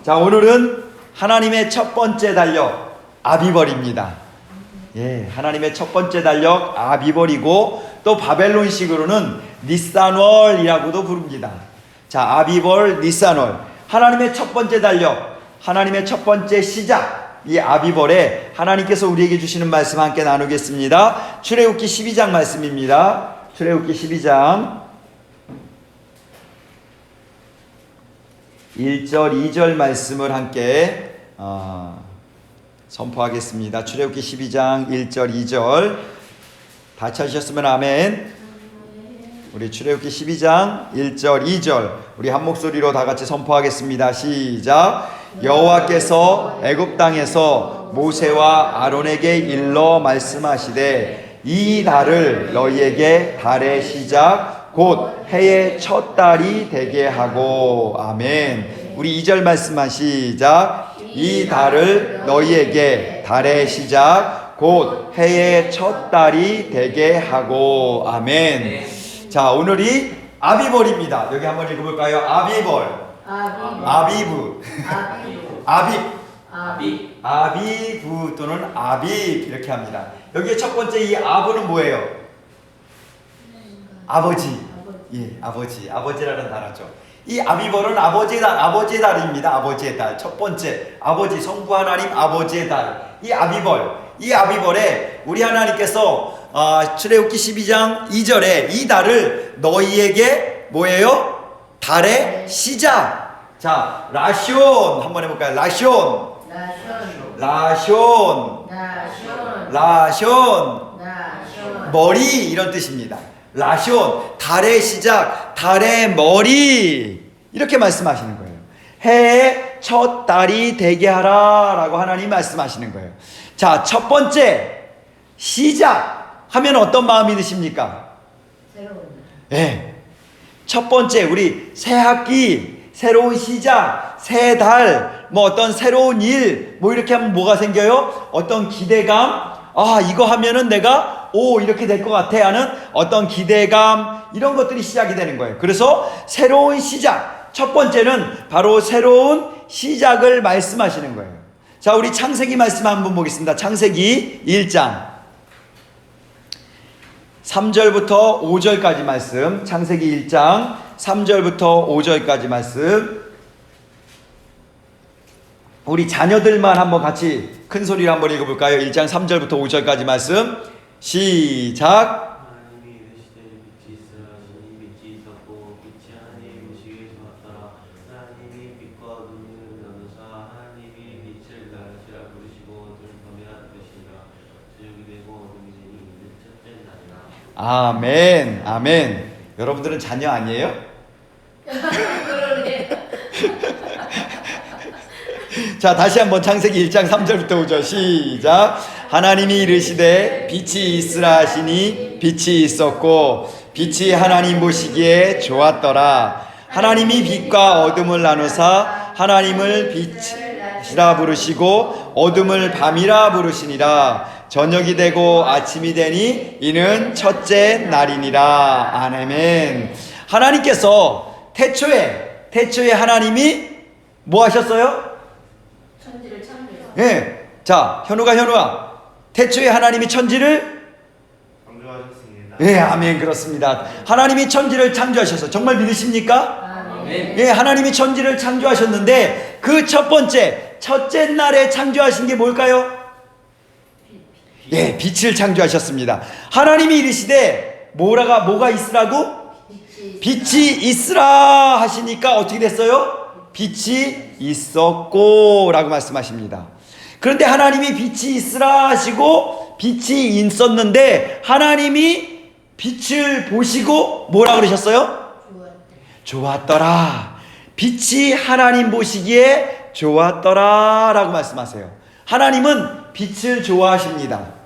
자, 오늘은 하나님의 첫 번째 달력 아비벌입니다. 예, 하나님의 첫 번째 달력 아비벌이고 또 바벨론식으로는 니산월이라고도 부릅니다. 자, 아비벌, 니산월. 하나님의 첫 번째 달력, 하나님의 첫 번째 시작, 이 아비벌에 하나님께서 우리에게 주시는 말씀 함께 나누겠습니다. 출애굽기 12장 말씀입니다. 출애굽기 12장 1절 2절 말씀을 함께 선포하겠습니다. 출애굽기 12장 1절 2절 다 찾으셨으면 아멘. 우리 출애굽기 12장 1절 2절 우리 한 목소리로 다 같이 선포하겠습니다. 시작. 여호와께서 애굽 땅에서 모세와 아론에게 일러 말씀하시되 이 달을 너희에게 달의 시작 곧 해의 첫 달이 되게 하고. 아멘. 우리 2절 말씀만 시작. 이 달을 너희에게 달의 시작 곧 해의 첫 달이 되게 하고. 아멘. 자, 오늘이 아비벌입니다. 여기 한번 읽어볼까요? 아비벌. 아비브. 아비브 또는 아빕 이렇게 합니다. 여기에 첫 번째 이 아브는 뭐예요? 아버지. 예, 아버지. 아버지라는 단어죠. 이 아비벌은 아버지의 달입니다. 아버지의 달. 첫 번째 아버지, 성부 하나님 아버지의 달. 이 아비벌에 우리 하나님께서 출애굽기 12장 2절에 이 달을 너희에게 뭐예요? 달의 시작. 자, 라숀 한번 해볼까요? 라숀 머리 이런 뜻입니다. 라숀 달의 시작, 달의 머리 이렇게 말씀하시는 거예요. 해의 첫 달이 되게 하라 라고 하나님 말씀하시는 거예요. 자, 첫 번째 시작 하면 어떤 마음이 드십니까? 네. 첫 번째 우리 새 학기, 새로운 시작, 새 달, 뭐 어떤 새로운 일, 뭐 이렇게 하면 뭐가 생겨요? 어떤 기대감, 이거 하면은 내가 이렇게 될 것 같아 하는 어떤 기대감, 이런 것들이 시작이 되는 거예요. 그래서 새로운 시작, 첫 번째는 바로 새로운 시작을 말씀하시는 거예요. 자, 우리 창세기 말씀 한번 보겠습니다. 창세기 1장 3절부터 5절까지 말씀. 창세기 1장 3절부터 5절까지 말씀. 우리 자녀들만 한번 같이 큰 소리로 한번 읽어볼까요? 1장 3절부터 5절까지 말씀. 시작. 하나님이 이르시되 빛이 있으라시니 빛이 있었고 빛이 하나님의 보시기에 좋았더라. 하나님이 빛과 어둠을 나누사 하나님이 빛을 낮이라 부르시고 어둠을 밤이라 부르시니라. 저녁이 되고 어둠이 되니 이는 첫째 날이라. 아멘. 아멘. 여러분들은 자녀 아니에요? 자, 다시 한번 창세기 1장 3절부터 5절 시작. 하나님이 이르시되 빛이 있으라 하시니 빛이 있었고 빛이 하나님 보시기에 좋았더라. 하나님이 빛과 어둠을 나누사 하나님을 빛이라 부르시고 어둠을 밤이라 부르시니라. 저녁이 되고 아침이 되니 이는 첫째 날이니라. 아멘. 하나님께서 태초에 하나님이 뭐 하셨어요? 천지를 창조했어요. 예. 자, 현우가 태초에 하나님이 천지를 창조하셨습니다. 예, 아멘. 그렇습니다. 하나님이 천지를 창조하셔서 정말 믿으십니까? 아멘. 예, 하나님이 천지를 창조하셨는데 그 첫째 날에 창조하신 게 뭘까요? 예, 빛을 창조하셨습니다. 하나님이 이르시되 뭐가 있으라고? 빛이 있으라 하시니까 어떻게 됐어요? 빛이 있었고 라고 말씀하십니다. 그런데 하나님이 빛이 있으라 하시고 빛이 있었는데 하나님이 빛을 보시고 뭐라 그러셨어요? 좋았더라. 빛이 하나님 보시기에 좋았더라 라고 말씀하세요. 하나님은 빛을 좋아하십니다.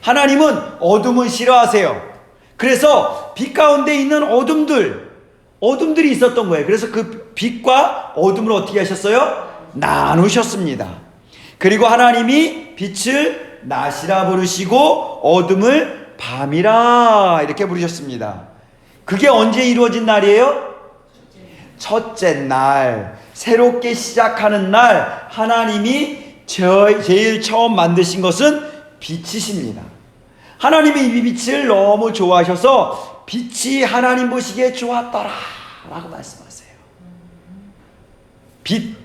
하나님은 어둠을 싫어하세요. 그래서 빛 가운데 있는 어둠들이 있었던 거예요. 그래서 그 빛과 어둠을 어떻게 하셨어요? 나누셨습니다. 그리고 하나님이 빛을 낮이라 부르시고 어둠을 밤이라 이렇게 부르셨습니다. 그게 언제 이루어진 날이에요? 첫째 날, 새롭게 시작하는 날 하나님이 제일 처음 만드신 것은 빛이십니다. 하나님이 이 빛을 너무 좋아하셔서 빛이 하나님 보시기에 좋았더라 라고 말씀하세요. 빛,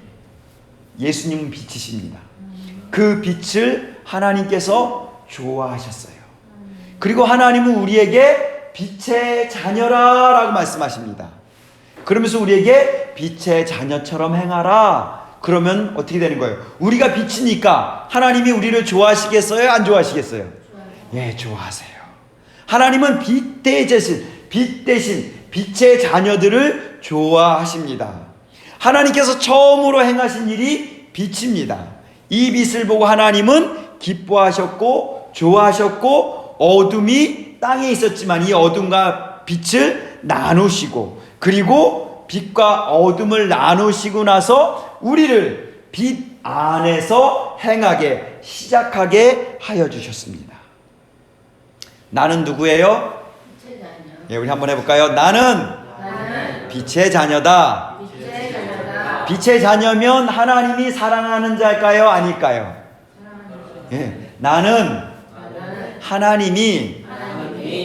예수님은 빛이십니다. 그 빛을 하나님께서 좋아하셨어요. 그리고 하나님은 우리에게 빛의 자녀라 라고 말씀하십니다. 그러면서 우리에게 빛의 자녀처럼 행하라. 그러면 어떻게 되는 거예요? 우리가 빛이니까 하나님이 우리를 좋아하시겠어요? 안 좋아하시겠어요? 예, 좋아하세요. 하나님은 빛 대신 빛의 자녀들을 좋아하십니다. 하나님께서 처음으로 행하신 일이 빛입니다. 이 빛을 보고 하나님은 기뻐하셨고 좋아하셨고 어둠이 땅에 있었지만 이 어둠과 빛을 나누시고 그리고 빛과 어둠을 나누시고 나서 우리를 빛 안에서 행하게 시작하게 하여 주셨습니다. 나는 누구예요? 빛의 자녀. 예, 우리 한번 해볼까요? 나는 빛의 자녀다. 빛의 자녀다. 빛의 자녀면 하나님이 사랑하는 자일까요? 아닐까요? 예, 나는 하나님이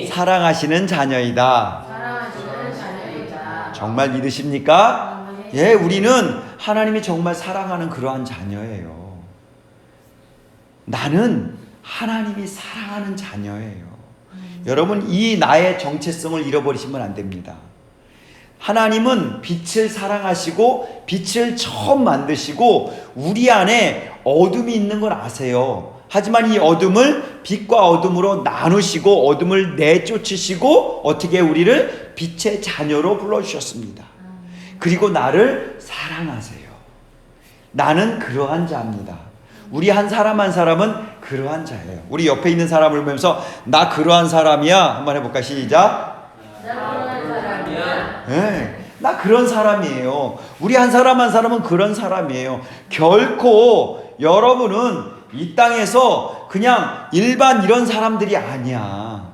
사랑하시는 자녀이다. 사랑하시는 자녀이다. 정말 믿으십니까? 예, 우리는 하나님이 정말 사랑하는 그러한 자녀예요. 나는 하나님이 사랑하는 자녀예요. 여러분, 이 나의 정체성을 잃어버리시면 안 됩니다. 하나님은 빛을 사랑하시고 빛을 처음 만드시고 우리 안에 어둠이 있는 걸 아세요. 하지만 이 어둠을 빛과 어둠으로 나누시고 어둠을 내쫓으시고 어떻게 우리를 빛의 자녀로 불러주셨습니다. 그리고 나를 사랑하세요. 나는 그러한 자입니다. 우리 한 사람 한 사람은 그러한 자예요. 우리 옆에 있는 사람을 보면서 나 그러한 사람이야 한번 해볼까? 시작. 나 그러한 사람이야. 네, 나 그런 사람이에요. 우리 한 사람 한 사람은 그런 사람이에요. 결코 여러분은 이 땅에서 그냥 일반 이런 사람들이 아니야.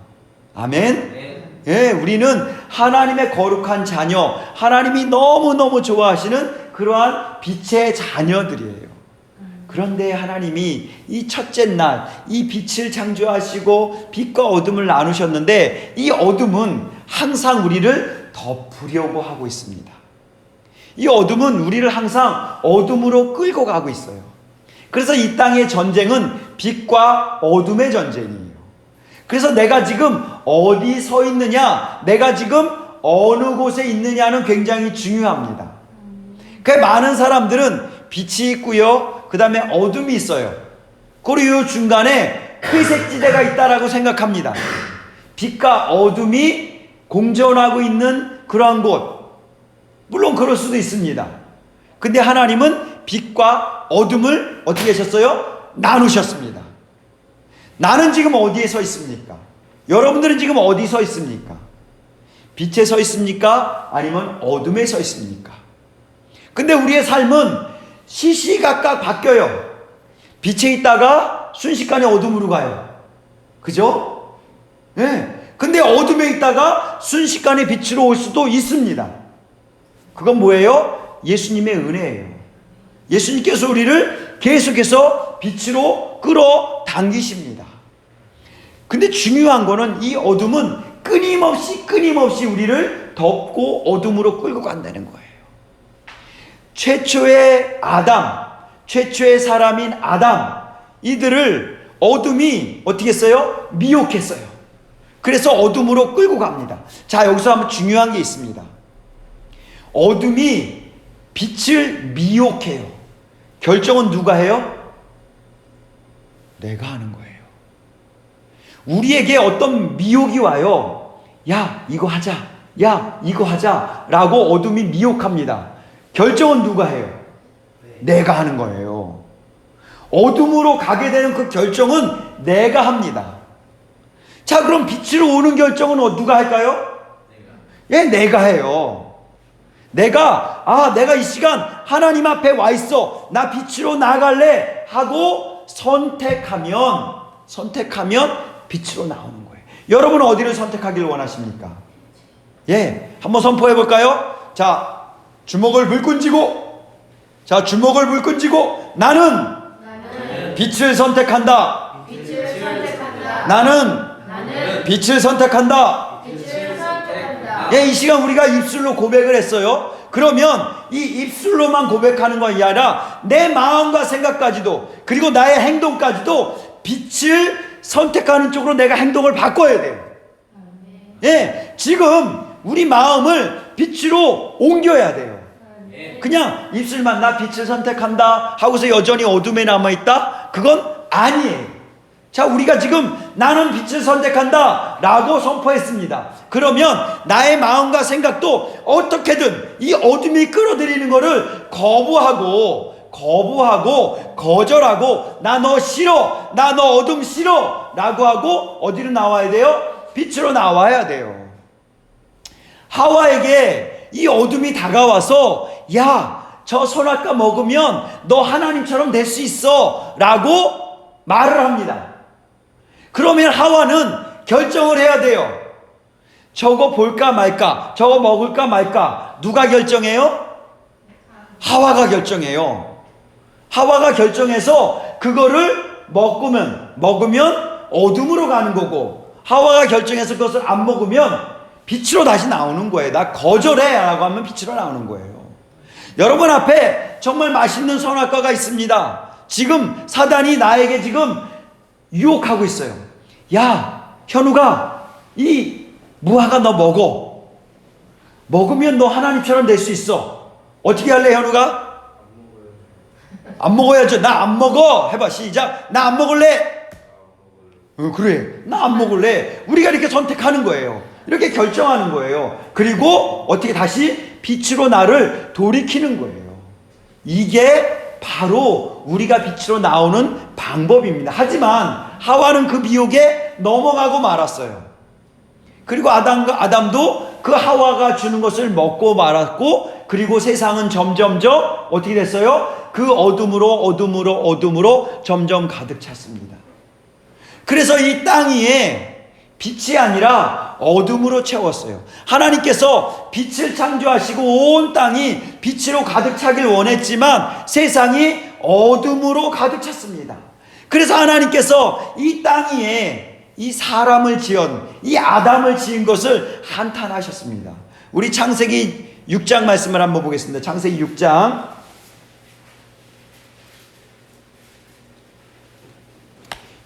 아멘? 예, 우리는 하나님의 거룩한 자녀, 하나님이 너무너무 좋아하시는 그러한 빛의 자녀들이에요. 그런데 하나님이 이 첫째 날, 이 빛을 창조하시고 빛과 어둠을 나누셨는데 이 어둠은 항상 우리를 덮으려고 하고 있습니다. 이 어둠은 우리를 항상 어둠으로 끌고 가고 있어요. 그래서 이 땅의 전쟁은 빛과 어둠의 전쟁이에요. 그래서 내가 지금 어디 서 있느냐, 내가 지금 어느 곳에 있느냐는 굉장히 중요합니다. 그 많은 사람들은 빛이 있고요, 그 다음에 어둠이 있어요. 그리고 이 중간에 회색지대가 있다라고 생각합니다. 빛과 어둠이 공존하고 있는 그러한 곳, 물론 그럴 수도 있습니다. 근데 하나님은 빛과 어둠을 어떻게 하셨어요? 나누셨습니다. 나는 지금 어디에 서 있습니까? 여러분들은 지금 어디 서 있습니까? 빛에 서 있습니까? 아니면 어둠에 서 있습니까? 근데 우리의 삶은 시시각각 바뀌어요. 빛에 있다가 순식간에 어둠으로 가요. 그죠? 네. 근데 어둠에 있다가 순식간에 빛으로 올 수도 있습니다. 그건 뭐예요? 예수님의 은혜예요. 예수님께서 우리를 계속해서 빛으로 끌어당기십니다. 근데 중요한 거는 이 어둠은 끊임없이 우리를 덮고 어둠으로 끌고 간다는 거예요. 최초의 아담, 최초의 사람인 아담, 이들을 어둠이 어떻게 했어요? 미혹했어요. 그래서 어둠으로 끌고 갑니다. 자, 여기서 한번 중요한 게 있습니다. 어둠이 빛을 미혹해요. 결정은 누가 해요? 내가 하는 거예요. 우리에게 어떤 미혹이 와요. 야, 이거 하자. 야, 이거 하자. 라고 어둠이 미혹합니다. 결정은 누가 해요? 내가 하는 거예요. 어둠으로 가게 되는 그 결정은 내가 합니다. 자, 그럼 빛으로 오는 결정은 누가 할까요? 예, 내가 해요. 내가 이 시간 하나님 앞에 와 있어. 나 빛으로 나갈래 하고 선택하면 빛으로 나오는 거예요. 여러분은 어디를 선택하기를 원하십니까? 예, 한번 선포해 볼까요? 자, 주먹을 불끈 쥐고, 자, 주먹을 불끈 쥐고, 나는 빛을 선택한다. 빛을 선택한다. 나는 빛을 선택한다. 빛을 선택한다. 예, 이 시간 우리가 입술로 고백을 했어요. 그러면 이 입술로만 고백하는 것이 아니라 내 마음과 생각까지도, 그리고 나의 행동까지도 빛을 선택하는 쪽으로 내가 행동을 바꿔야 돼요. 예, 지금 우리 마음을 빛으로 옮겨야 돼요. 그냥 입술만 나 빛을 선택한다 하고서 여전히 어둠에 남아있다? 그건 아니에요. 자, 우리가 지금 나는 빛을 선택한다 라고 선포했습니다. 그러면 나의 마음과 생각도 어떻게든 이 어둠이 끌어들이는 것을 거부하고 거절하고, 나 너 싫어, 나 너 어둠 싫어 라고 하고 어디로 나와야 돼요? 빛으로 나와야 돼요. 하와에게 이 어둠이 다가와서, 야, 저 선악과 먹으면 너 하나님처럼 될 수 있어 라고 말을 합니다. 그러면 하와는 결정을 해야 돼요. 저거 볼까 말까, 저거 먹을까 말까. 누가 결정해요? 하와가 결정해요. 하와가 결정해서 그거를 먹으면 어둠으로 가는 거고, 하와가 결정해서 그것을 안 먹으면 빛으로 다시 나오는 거예요. 나 거절해 라고 하면 빛으로 나오는 거예요. 여러분 앞에 정말 맛있는 선악과가 있습니다. 지금 사단이 나에게 지금 유혹하고 있어요. 야, 현우가 이 무화과 너 먹으면 너 하나님처럼 될 수 있어. 어떻게 할래, 현우가? 안 먹어야죠. 나 안 먹어. 해봐, 시작. 나 안 먹을래. 그래, 나 안 먹을래. 우리가 이렇게 선택하는 거예요. 이렇게 결정하는 거예요. 그리고 어떻게 다시 빛으로 나를 돌이키는 거예요. 이게 바로 우리가 빛으로 나오는 방법입니다. 하지만 하와는 그 미혹에 넘어가고 말았어요. 그리고 아담도 그 하와가 주는 것을 먹고 말았고, 그리고 세상은 점점점 어떻게 됐어요? 그 어둠으로 점점 가득 찼습니다. 그래서 이 땅 위에 빛이 아니라 어둠으로 채웠어요. 하나님께서 빛을 창조하시고 온 땅이 빛으로 가득 차길 원했지만 세상이 어둠으로 가득 찼습니다. 그래서 하나님께서 이 땅 위에 이 사람을 이 아담을 지은 것을 한탄하셨습니다. 우리 창세기 6장 말씀을 한번 보겠습니다. 창세기 6장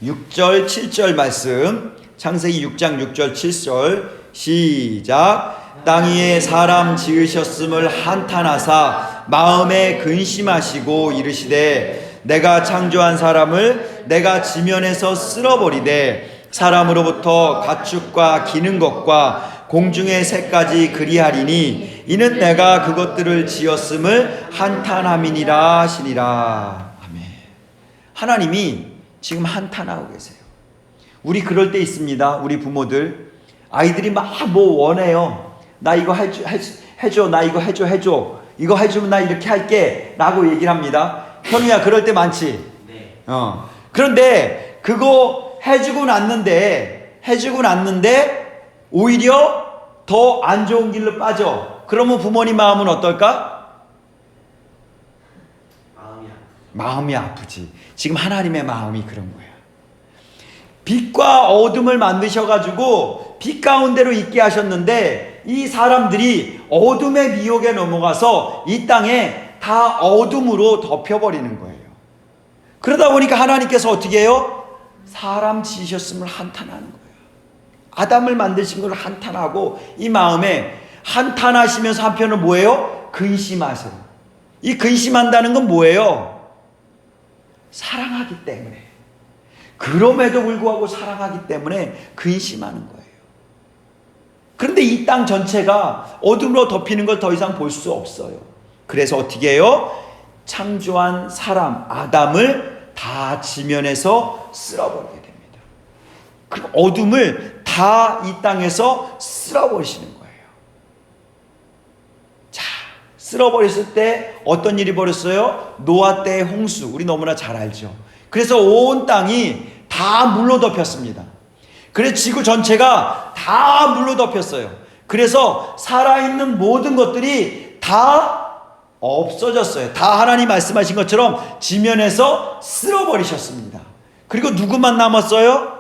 6절 7절 말씀, 창세기 6장 6절 7절 시작. 땅 위에 사람 지으셨음을 한탄하사 마음에 근심하시고 이르시되 내가 창조한 사람을 내가 지면에서 쓸어버리되 사람으로부터 가축과 기는 것과 공중의 새까지 그리하리니 이는 내가 그것들을 지었음을 한탄함이니라 하시니라. 아멘. 하나님이 지금 한탄하고 계세요. 우리 그럴 때 있습니다. 우리 부모들, 아이들이 막 뭐 원해요. 나 이거 해줘, 나 이거 해줘. 이거 해주면 나 이렇게 할게 라고 얘기를 합니다. 현우야, 그럴 때 많지? 네. 그런데 그거 해주고 났는데 오히려 더 안 좋은 길로 빠져. 그러면 부모님 마음은 어떨까? 마음이 아프지. 지금 하나님의 마음이 그런 거예요. 빛과 어둠을 만드셔가지고 빛 가운데로 있게 하셨는데 이 사람들이 어둠의 미혹에 넘어가서 이 땅에 다 어둠으로 덮여버리는 거예요. 그러다 보니까 하나님께서 어떻게 해요? 사람 지으셨음을 한탄하는 거예요. 아담을 만드신 걸 한탄하고 이 마음에 한탄하시면서 한편은 뭐예요? 근심하세요. 이 근심한다는 건 뭐예요? 사랑하기 때문에. 그럼에도 불구하고 사랑하기 때문에 근심하는 거예요. 그런데 이 땅 전체가 어둠으로 덮이는 걸 더 이상 볼 수 없어요. 그래서 어떻게 해요? 창조한 사람 아담을 다 지면에서 쓸어버리게 됩니다. 그 어둠을 다 이 땅에서 쓸어버리시는 거예요. 자, 쓸어버렸을 때 어떤 일이 벌었어요? 노아 때의 홍수, 우리 너무나 잘 알죠. 그래서 온 땅이 다 물로 덮였습니다. 그래서 지구 전체가 다 물로 덮였어요. 그래서 살아있는 모든 것들이 다 없어졌어요. 다 하나님 말씀하신 것처럼 지면에서 쓸어버리셨습니다. 그리고 누구만 남았어요?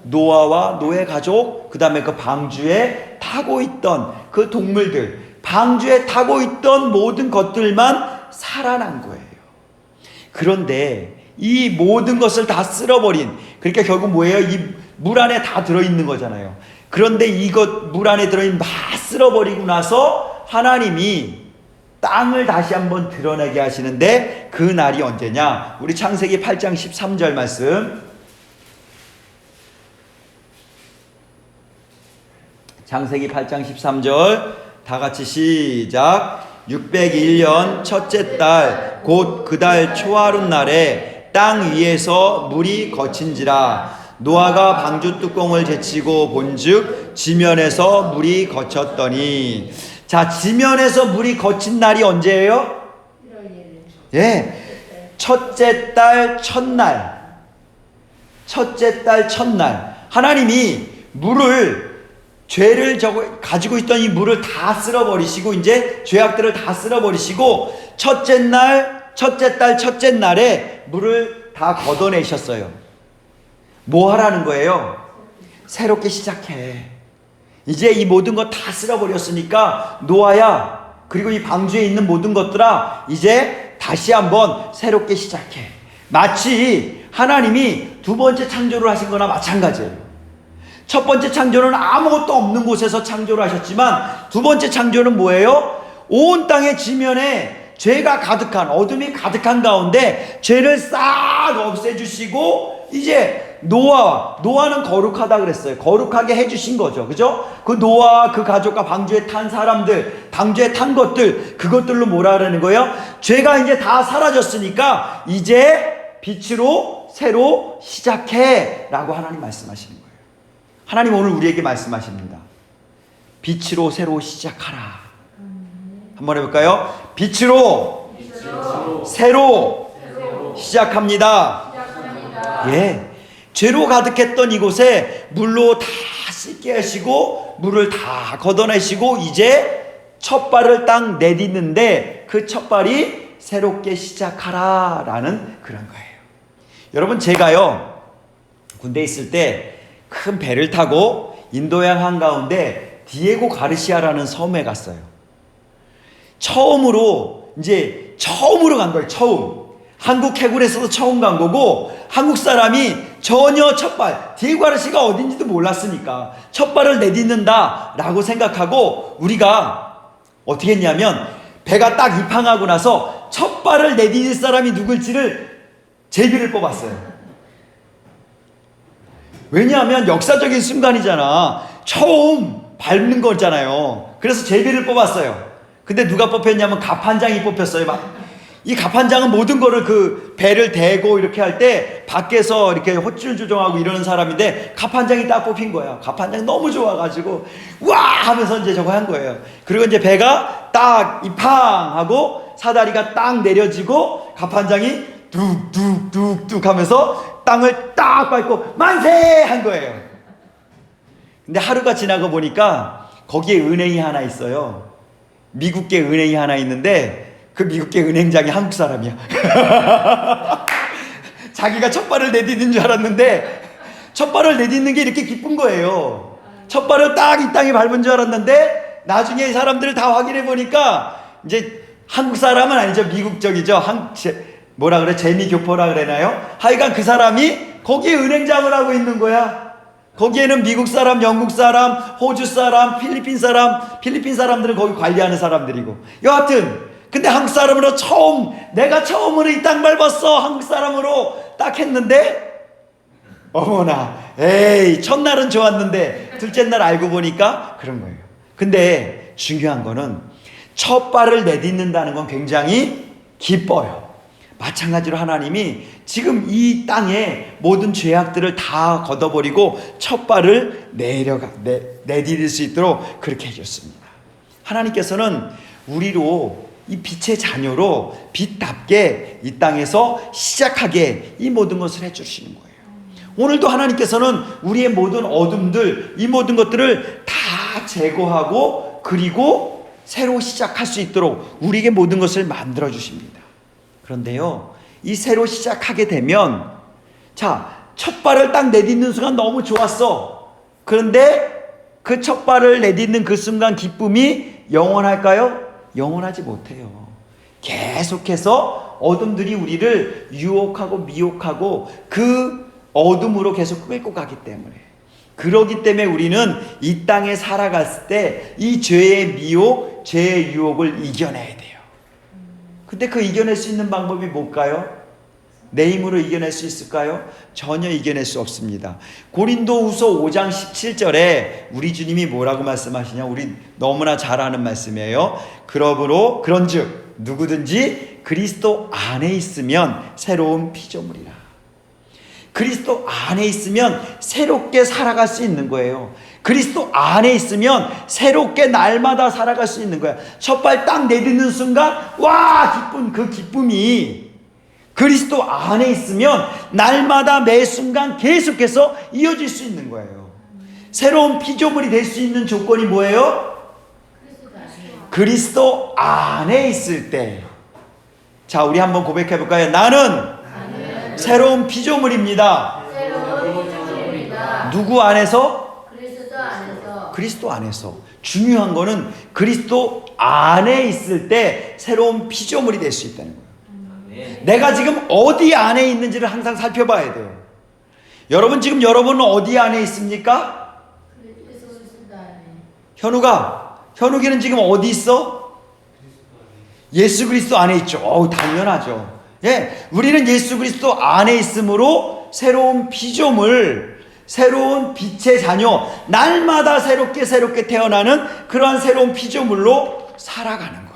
노아와 노의 가족, 그 다음에 그 방주에 타고 있던 그 동물들, 방주에 타고 있던 모든 것들만 살아난 거예요. 그런데 이 모든 것을 다 쓸어버린, 그러니까 결국 뭐예요? 이 물 안에 다 들어있는 거잖아요. 그런데 이것 물 안에 들어있는 다 쓸어버리고 나서 하나님이 땅을 다시 한번 드러내게 하시는데 그 날이 언제냐? 우리 창세기 8장 13절 말씀. 창세기 8장 13절 다 같이 시작. 601년 첫째 달 곧 그 달 초하룻 날에 땅 위에서 물이 거친지라. 노아가 방주 뚜껑을 제치고 본즉 지면에서 물이 거쳤더니. 자, 지면에서 물이 거친 날이 언제예요? 예, 첫째 달 첫날. 첫째 달 첫날 하나님이 물을, 죄를 가지고 있던 이 물을 다 쓸어버리시고 이제 죄악들을 다 쓸어버리시고 첫째 달 첫째 날에 물을 다 걷어내셨어요. 뭐 하라는 거예요? 새롭게 시작해. 이제 이 모든 것 다 쓸어버렸으니까 노아야, 그리고 이 방주에 있는 모든 것들아, 이제 다시 한번 새롭게 시작해. 마치 하나님이 두 번째 창조를 하신 거나 마찬가지예요. 첫 번째 창조는 아무것도 없는 곳에서 창조를 하셨지만 두 번째 창조는 뭐예요? 온 땅의 지면에 죄가 가득한, 어둠이 가득한 가운데 죄를 싹 없애주시고 이제 노아는 거룩하다 그랬어요. 거룩하게 해주신 거죠. 그죠? 그 노아와 그 가족과 방주에 탄 사람들, 방주에 탄 것들, 그것들로 뭐라 하라는 거예요? 죄가 이제 다 사라졌으니까 이제 빛으로 새로 시작해 라고 하나님 말씀하시는 거예요. 하나님 오늘 우리에게 말씀하십니다. 빛으로 새로 시작하라. 한번 해볼까요? 빛으로 새로 시작합니다. 예, 죄로 가득했던 이곳에 물로 다 씻게 하시고 물을 다 걷어내시고 이제 첫 발을 딱 내딛는데 그 첫 발이 새롭게 시작하라 라는 그런 거예요. 여러분, 제가요 군대에 있을 때 큰 배를 타고 인도양 한가운데 디에고 가르시아라는 섬에 갔어요. 처음으로 간 거예요. 처음. 한국 해군에서도 처음 간 거고, 한국 사람이 전혀 첫발, 디에고 가르시아가 어딘지도 몰랐으니까 첫 발을 내딛는다 라고 생각하고 우리가 어떻게 했냐면 배가 딱 입항하고 나서 첫 발을 내디딜 사람이 누굴지를 제비를 뽑았어요. 왜냐하면 역사적인 순간이잖아. 처음 밟는 거잖아요. 그래서 제비를 뽑았어요. 근데 누가 뽑혔냐면 갑판장이 뽑혔어요. 이 갑판장은 모든 거를 그 배를 대고 이렇게 할 때 밖에서 이렇게 호출 조정하고 이러는 사람인데 갑판장이 딱 뽑힌 거야. 갑판장 너무 좋아가지고 와 하면서 이제 저거 한 거예요. 그리고 이제 배가 딱 입항하고 사다리가 딱 내려지고 갑판장이 뚝뚝뚝뚝 하면서 땅을 딱 밟고 만세 한 거예요. 근데 하루가 지나고 보니까 거기에 은행이 하나 있어요. 미국계 은행이 하나 있는데 그 미국계 은행장이 한국 사람이야. 자기가 첫 발을 내딛는 줄 알았는데 첫 발을 내딛는 게 이렇게 기쁜 거예요. 첫 발을 딱 이 땅에 밟은 줄 알았는데 나중에 사람들을 다 확인해 보니까 이제 한국 사람은 아니죠. 미국적이죠. 뭐라 그래? 재미교포라 그러나요? 하여간 그 사람이 거기에 은행장을 하고 있는 거야. 거기에는 미국 사람, 영국 사람, 호주 사람, 필리핀 사람들은 거기 관리하는 사람들이고. 여하튼 근데 한국 사람으로 내가 처음으로 이 땅 밟았어. 한국 사람으로 딱 했는데 어머나, 에이, 첫날은 좋았는데 둘째 날 알고 보니까 그런 거예요. 근데 중요한 거는 첫 발을 내딛는다는 건 굉장히 기뻐요. 마찬가지로 하나님이 지금 이 땅에 모든 죄악들을 다 걷어버리고 첫 발을 내디딜 수 있도록 그렇게 해줬습니다. 하나님께서는 우리로 이 빛의 자녀로 빛답게 이 땅에서 시작하게 이 모든 것을 해주시는 거예요. 오늘도 하나님께서는 우리의 모든 어둠들, 이 모든 것들을 다 제거하고 그리고 새로 시작할 수 있도록 우리에게 모든 것을 만들어 주십니다. 그런데요, 이 새로 시작하게 되면, 자, 첫 발을 딱 내딛는 순간 너무 좋았어. 그런데 그 첫 발을 내딛는 그 순간 기쁨이 영원할까요? 영원하지 못해요. 계속해서 어둠들이 우리를 유혹하고 미혹하고 그 어둠으로 계속 끌고 가기 때문에, 그러기 때문에 우리는 이 땅에 살아갔을 때 이 죄의 미혹, 죄의 유혹을 이겨내야 돼요. 근데 그 이겨낼 수 있는 방법이 뭘까요? 내 힘으로 이겨낼 수 있을까요? 전혀 이겨낼 수 없습니다. 고린도후서 5장 17절에 우리 주님이 뭐라고 말씀하시냐? 우리 너무나 잘 아는 말씀이에요. 그러므로 그런즉 누구든지 그리스도 안에 있으면 새로운 피조물이라. 그리스도 안에 있으면 새롭게 살아갈 수 있는 거예요. 그리스도 안에 있으면 새롭게 날마다 살아갈 수 있는 거야. 첫 발 딱 내딛는 순간 와, 기쁜 그 기쁨이 그리스도 안에 있으면 날마다 매 순간 계속해서 이어질 수 있는 거예요. 새로운 피조물이 될 수 있는 조건이 뭐예요? 그리스도 안에 있을 때. 자, 우리 한번 고백해 볼까요? 나는 새로운 피조물입니다. 누구 안에서? 그리스도 안에서. 중요한 거는 그리스도 안에 있을 때 새로운 피조물이 될 수 있다는 거예요. 내가 지금 어디 안에 있는지를 항상 살펴봐야 돼요. 여러분, 지금 여러분은 어디 안에 있습니까? 현욱이는 지금 어디 있어? 예수 그리스도 안에 있죠. 당연하죠. 예, 우리는 예수 그리스도 안에 있으므로 새로운 피조물, 새로운 빛의 자녀, 날마다 새롭게 태어나는 그러한 새로운 피조물로 살아가는 거예요.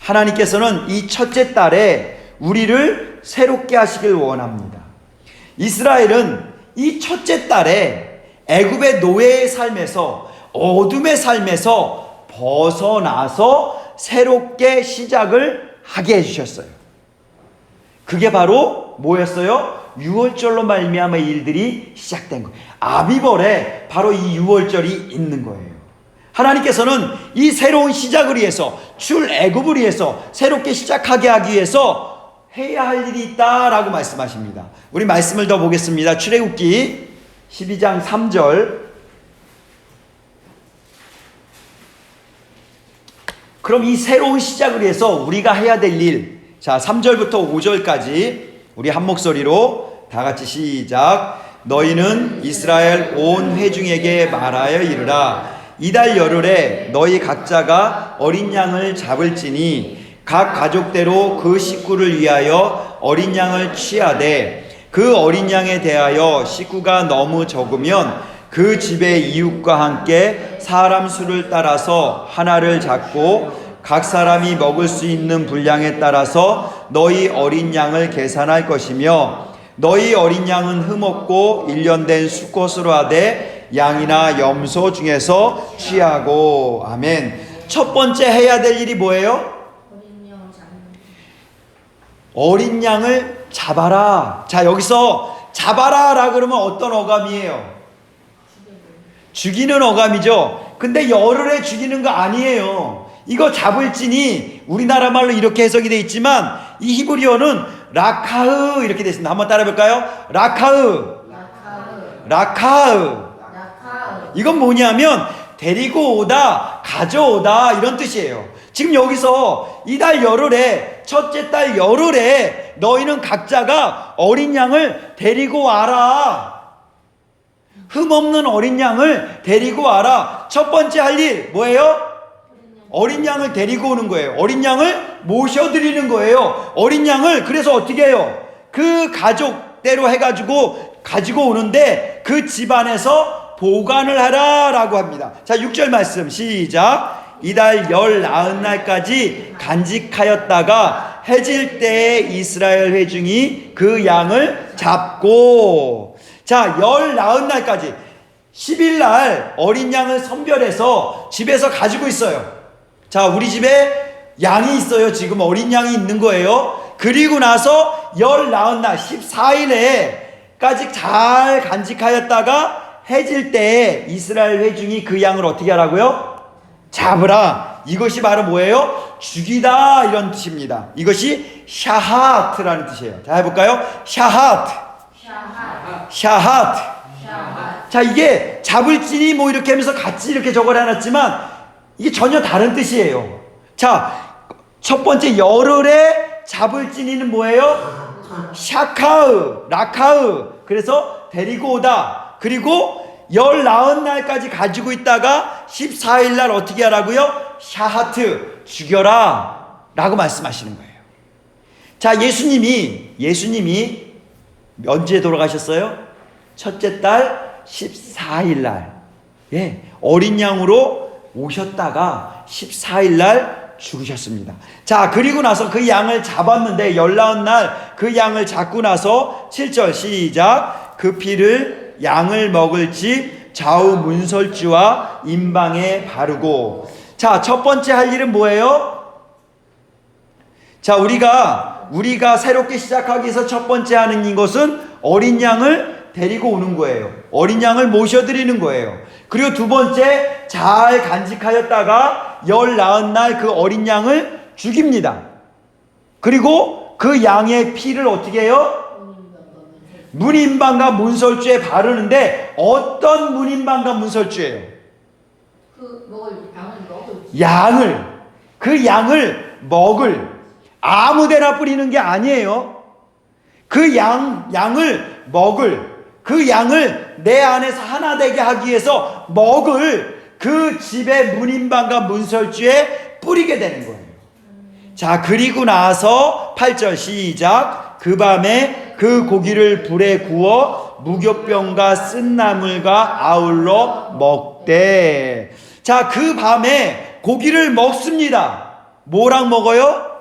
하나님께서는 이 첫째 달에 우리를 새롭게 하시길 원합니다. 이스라엘은 이 첫째 달에 애굽의 노예의 삶에서, 어둠의 삶에서 벗어나서 새롭게 시작을 하게 해주셨어요. 그게 바로 뭐였어요? 유월절로 말미암아 일들이 시작된 거예요. 아비벌에 바로 이 유월절이 있는 거예요. 하나님께서는 이 새로운 시작을 위해서, 출애굽을 위해서, 새롭게 시작하게 하기 위해서 해야 할 일이 있다라고 말씀하십니다. 우리 말씀을 더 보겠습니다. 출애굽기 12장 3절. 그럼 이 새로운 시작을 위해서 우리가 해야 될 일, 자, 3절부터 5절까지 우리 한 목소리로 다 같이 시작. 너희는 이스라엘 온 회중에게 말하여 이르라. 이달 열흘에 너희 각자가 어린 양을 잡을지니 각 가족대로 그 식구를 위하여 어린 양을 취하되, 그 어린 양에 대하여 식구가 너무 적으면 그 집의 이웃과 함께 사람 수를 따라서 하나를 잡고 각 사람이 먹을 수 있는 분량에 따라서 너희 어린 양을 계산할 것이며, 너희 어린 양은 흠없고 1년 된 수컷으로 하되 양이나 염소 중에서 취하고. 아멘. 첫 번째 해야 될 일이 뭐예요? 어린 양을 잡아라. 자, 여기서 잡아라 라 그러면 어떤 어감이에요? 죽이는 어감이죠. 근데 열흘에 죽이는 거 아니에요. 이거 잡을지니 우리나라 말로 이렇게 해석이 되어 있지만 이 히브리어는 라카흐 이렇게 되어 있습니다. 한번 따라 해볼까요? 라카흐. 이건 뭐냐면 데리고 오다, 가져오다 이런 뜻이에요. 지금 여기서 이달 열흘에, 첫째 달 열흘에 너희는 각자가 어린 양을 데리고 와라. 흠없는 어린 양을 데리고 와라. 첫 번째 할 일 뭐예요? 어린 양을 데리고 오는 거예요. 어린 양을 모셔드리는 거예요. 어린 양을 그래서 어떻게 해요? 그 가족대로 해가지고 가지고 오는데 그 집안에서 보관을 하라 라고 합니다. 자, 6절 말씀 시작. 이달 열 나흔 날까지 간직하였다가 해질 때에 이스라엘 회중이 그 양을 잡고. 자, 열 나흔 날까지 10일 날 어린 양을 선별해서 집에서 가지고 있어요. 자, 우리 집에 양이 있어요. 지금 어린 양이 있는 거예요. 그리고 나서 열 나흔 날 14일에까지 잘 간직하였다가 해질 때에 이스라엘 회중이 그 양을 어떻게 하라고요? 잡으라. 이것이 바로 뭐예요? 죽이다 이런 뜻입니다. 이것이 샤하트라는 뜻이에요. 자, 해볼까요? 샤하트. 샤하. 샤하트. 샤하. 자, 이게 잡을지니 뭐 이렇게 하면서 같이 이렇게 적어놔놨지만 이게 전혀 다른 뜻이에요. 자, 첫 번째 열흘에 잡을지니는 뭐예요? 샤카으, 라카으. 그래서 데리고 오다. 그리고 19날까지 가지고 있다가 14일 날 어떻게 하라고요? 샤하트, 죽여라 라고 말씀하시는 거예요. 자, 예수님이 언제 돌아가셨어요? 첫째 달 14일 날. 예, 어린 양으로 오셨다가 14일 날 죽으셨습니다. 자, 그리고 나서 그 양을 잡았는데 19날 그 양을 잡고 나서 7절 시작. 그 피를 양을 먹을 집 좌우 문설주와 임방에 바르고. 자, 첫 번째 할 일은 뭐예요? 자, 우리가 새롭게 시작하기 위해서 첫 번째 하는 것은 어린 양을 데리고 오는 거예요. 어린 양을 모셔드리는 거예요. 그리고 두 번째, 잘 간직하였다가 19날 그 어린 양을 죽입니다. 그리고 그 양의 피를 어떻게 해요? 문인방과 문설주에 바르는데 어떤 문인방과 문설주예요? 그 양을 먹을 아무데나 뿌리는 게 아니에요. 그 양을 먹을 그 양을 내 안에서 하나 되게 하기 위해서 먹을 그 집의 문인방과 문설주에 뿌리게 되는 거예요. 자, 그리고 나서 8절 시작. 그 밤에 그 고기를 불에 구워 무교병과 쓴 나물과 아울러 먹되. 자, 그 밤에 고기를 먹습니다. 뭐랑 먹어요?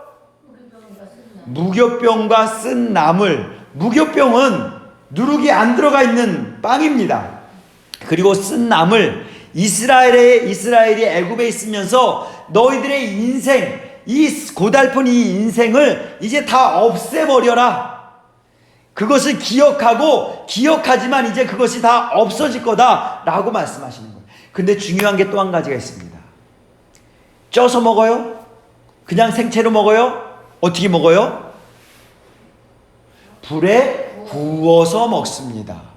무교병과 쓴 나물. 무교병은 누룩이 안 들어가 있는 빵입니다. 그리고 쓴 나물. 이스라엘이 애굽에 있으면서 너희들의 인생, 이 고달픈 이 인생을 이제 다 없애버려라. 그것을 기억하지만 이제 그것이 다 없어질 거다 라고 말씀하시는 거예요. 근데 중요한 게 또 한 가지가 있습니다. 쪄서 먹어요? 그냥 생채로 먹어요? 어떻게 먹어요? 불에 구워서 먹습니다.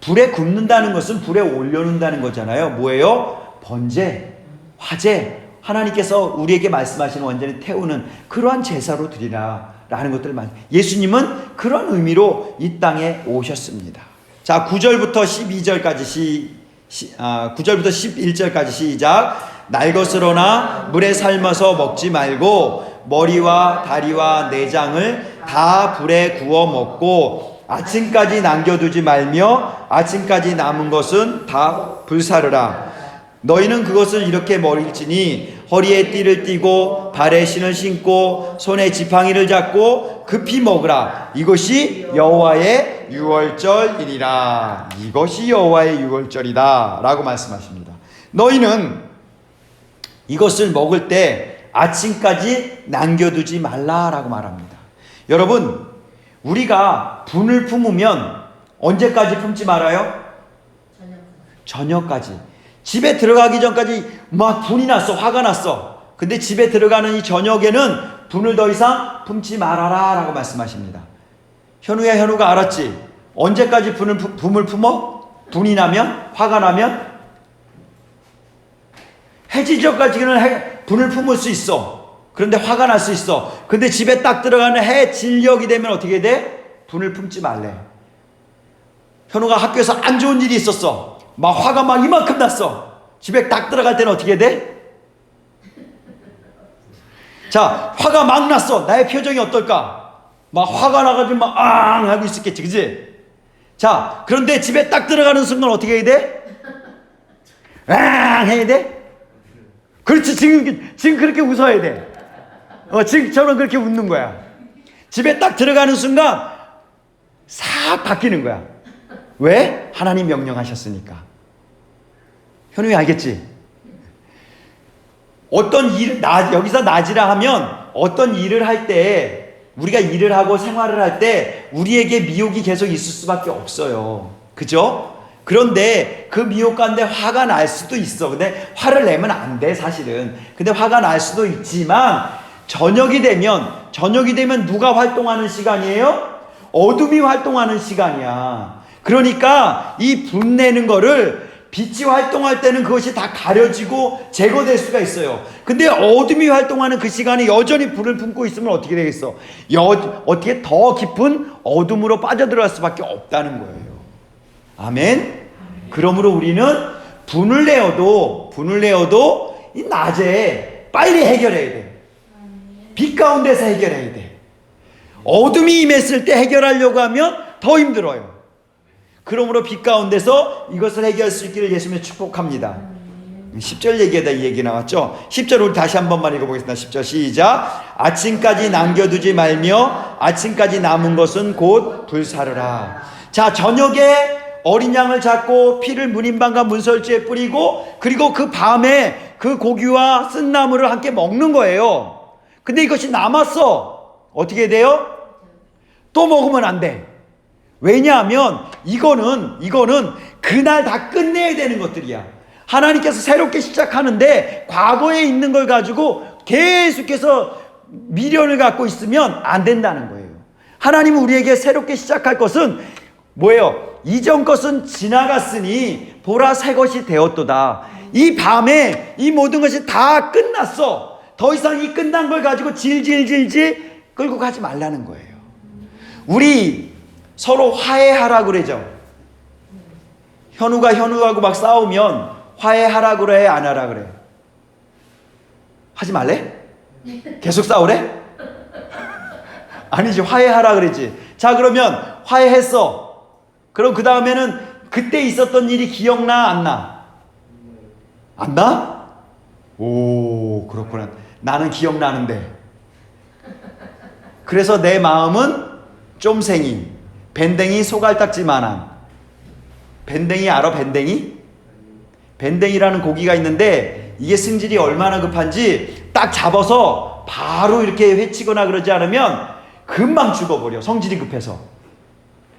불에 굽는다는 것은 불에 올려놓는다는 거잖아요. 뭐예요? 번제, 화제. 하나님께서 우리에게 말씀하시는 완전히 태우는 그러한 제사로 드리라 라는 것들을 예수님은 그런 의미로 이 땅에 오셨습니다. 자, 9절부터 12절까지 9절부터 11절까지 시작. 날 것으로나 물에 삶아서 먹지 말고 머리와 다리와 내장을 다 불에 구워 먹고 아침까지 남겨두지 말며 아침까지 남은 것은 다 불사르라. 너희는 그것을 이렇게 먹일지니 허리에 띠를 띠고 발에 신을 신고 손에 지팡이를 잡고 급히 먹으라. 이것이 여호와의 유월절이니라. 이것이 여호와의 유월절이다 라고 말씀하십니다. 너희는 이것을 먹을 때 아침까지 남겨두지 말라라고 말합니다. 여러분, 우리가 분을 품으면 언제까지 품지 말아요? 저녁까지. 집에 들어가기 전까지 막 분이 났어, 화가 났어. 근데 집에 들어가는 이 저녁에는 분을 더 이상 품지 말아라 라고 말씀하십니다. 현우가 알았지? 언제까지 분을 품어? 분이 나면? 화가 나면? 해지전까지는 분을 품을 수 있어. 그런데 화가 날 수 있어. 근데 집에 딱 들어가는 해질녘이 되면 어떻게 돼? 분을 품지 말래. 현우가 학교에서 안 좋은 일이 있었어. 막 화가 막 이만큼 났어. 집에 딱 들어갈 때는 어떻게 돼? 자, 화가 막 났어. 나의 표정이 어떨까? 막 화가 나가지고 막 앙 하고 있었겠지, 그지? 자, 그런데 집에 딱 들어가는 순간 어떻게 해야 돼? 앙 해야 돼? 그렇지. 지금 그렇게 웃어야 돼. 지금처럼 그렇게 웃는 거야. 집에 딱 들어가는 순간 싹 바뀌는 거야. 왜? 하나님 명령하셨으니까. 현우이 알겠지? 어떤 일, 여기서 낮이라 하면 어떤 일을 할 때, 우리가 일을 하고 생활을 할 때 우리에게 미혹이 계속 있을 수밖에 없어요. 그죠? 그런데 그 미혹 가운데 화가 날 수도 있어. 근데 화를 내면 안 돼, 사실은. 근데 화가 날 수도 있지만 저녁이 되면 누가 활동하는 시간이에요? 어둠이 활동하는 시간이야. 그러니까 이 분내는 거를 빛이 활동할 때는 그것이 다 가려지고 제거될 수가 있어요. 근데 어둠이 활동하는 그 시간에 여전히 불을 품고 있으면 어떻게 되겠어? 어떻게 더 깊은 어둠으로 빠져들어갈 수밖에 없다는 거예요. 아멘. 그러므로 우리는 분을 내어도 이 낮에 빨리 해결해야 돼. 빛 가운데서 해결해야 돼. 어둠이 임했을 때 해결하려고 하면 더 힘들어요. 그러므로 빛 가운데서 이것을 해결할 수 있기를 예수님이 축복합니다. 10절 얘기에다 이 얘기 나왔죠. 10절 우리 다시 한 번만 읽어보겠습니다. 10절 시작. 아침까지 남겨두지 말며 아침까지 남은 것은 곧 불사르라. 자, 저녁에 어린 양을 잡고 피를 문인방과 문설주에 뿌리고 그리고 그 밤에 그 고기와 쓴 나물을 함께 먹는 거예요. 근데 이것이 남았어. 어떻게 돼요? 또 먹으면 안 돼. 왜냐하면 이거는 그날 다 끝내야 되는 것들이야. 하나님께서 새롭게 시작하는데 과거에 있는 걸 가지고 계속해서 미련을 갖고 있으면 안 된다는 거예요. 하나님은 우리에게 새롭게 시작할 것은 뭐예요? 이전 것은 지나갔으니 보라 새 것이 되었도다. 이 밤에 이 모든 것이 다 끝났어. 더 이상 이 끝난 걸 가지고 질질질질 끌고 가지 말라는 거예요. 우리 서로 화해하라 그러죠. 현우하고 막 싸우면 화해하라 그래, 안 하라 그래? 하지 말래? 계속 싸우래? 아니지, 화해하라 그러지. 자, 그러면 화해했어. 그럼 그 다음에는 그때 있었던 일이 기억나, 안 나? 안 나? 오, 그렇구나. 나는 기억나는데. 그래서 내 마음은 쫌생이, 밴댕이 소갈딱지만한. 밴댕이 알아? 밴댕이? 밴댕이라는 고기가 있는데 이게 승질이 얼마나 급한지 딱 잡아서 바로 이렇게 회치거나 그러지 않으면 금방 죽어버려. 성질이 급해서.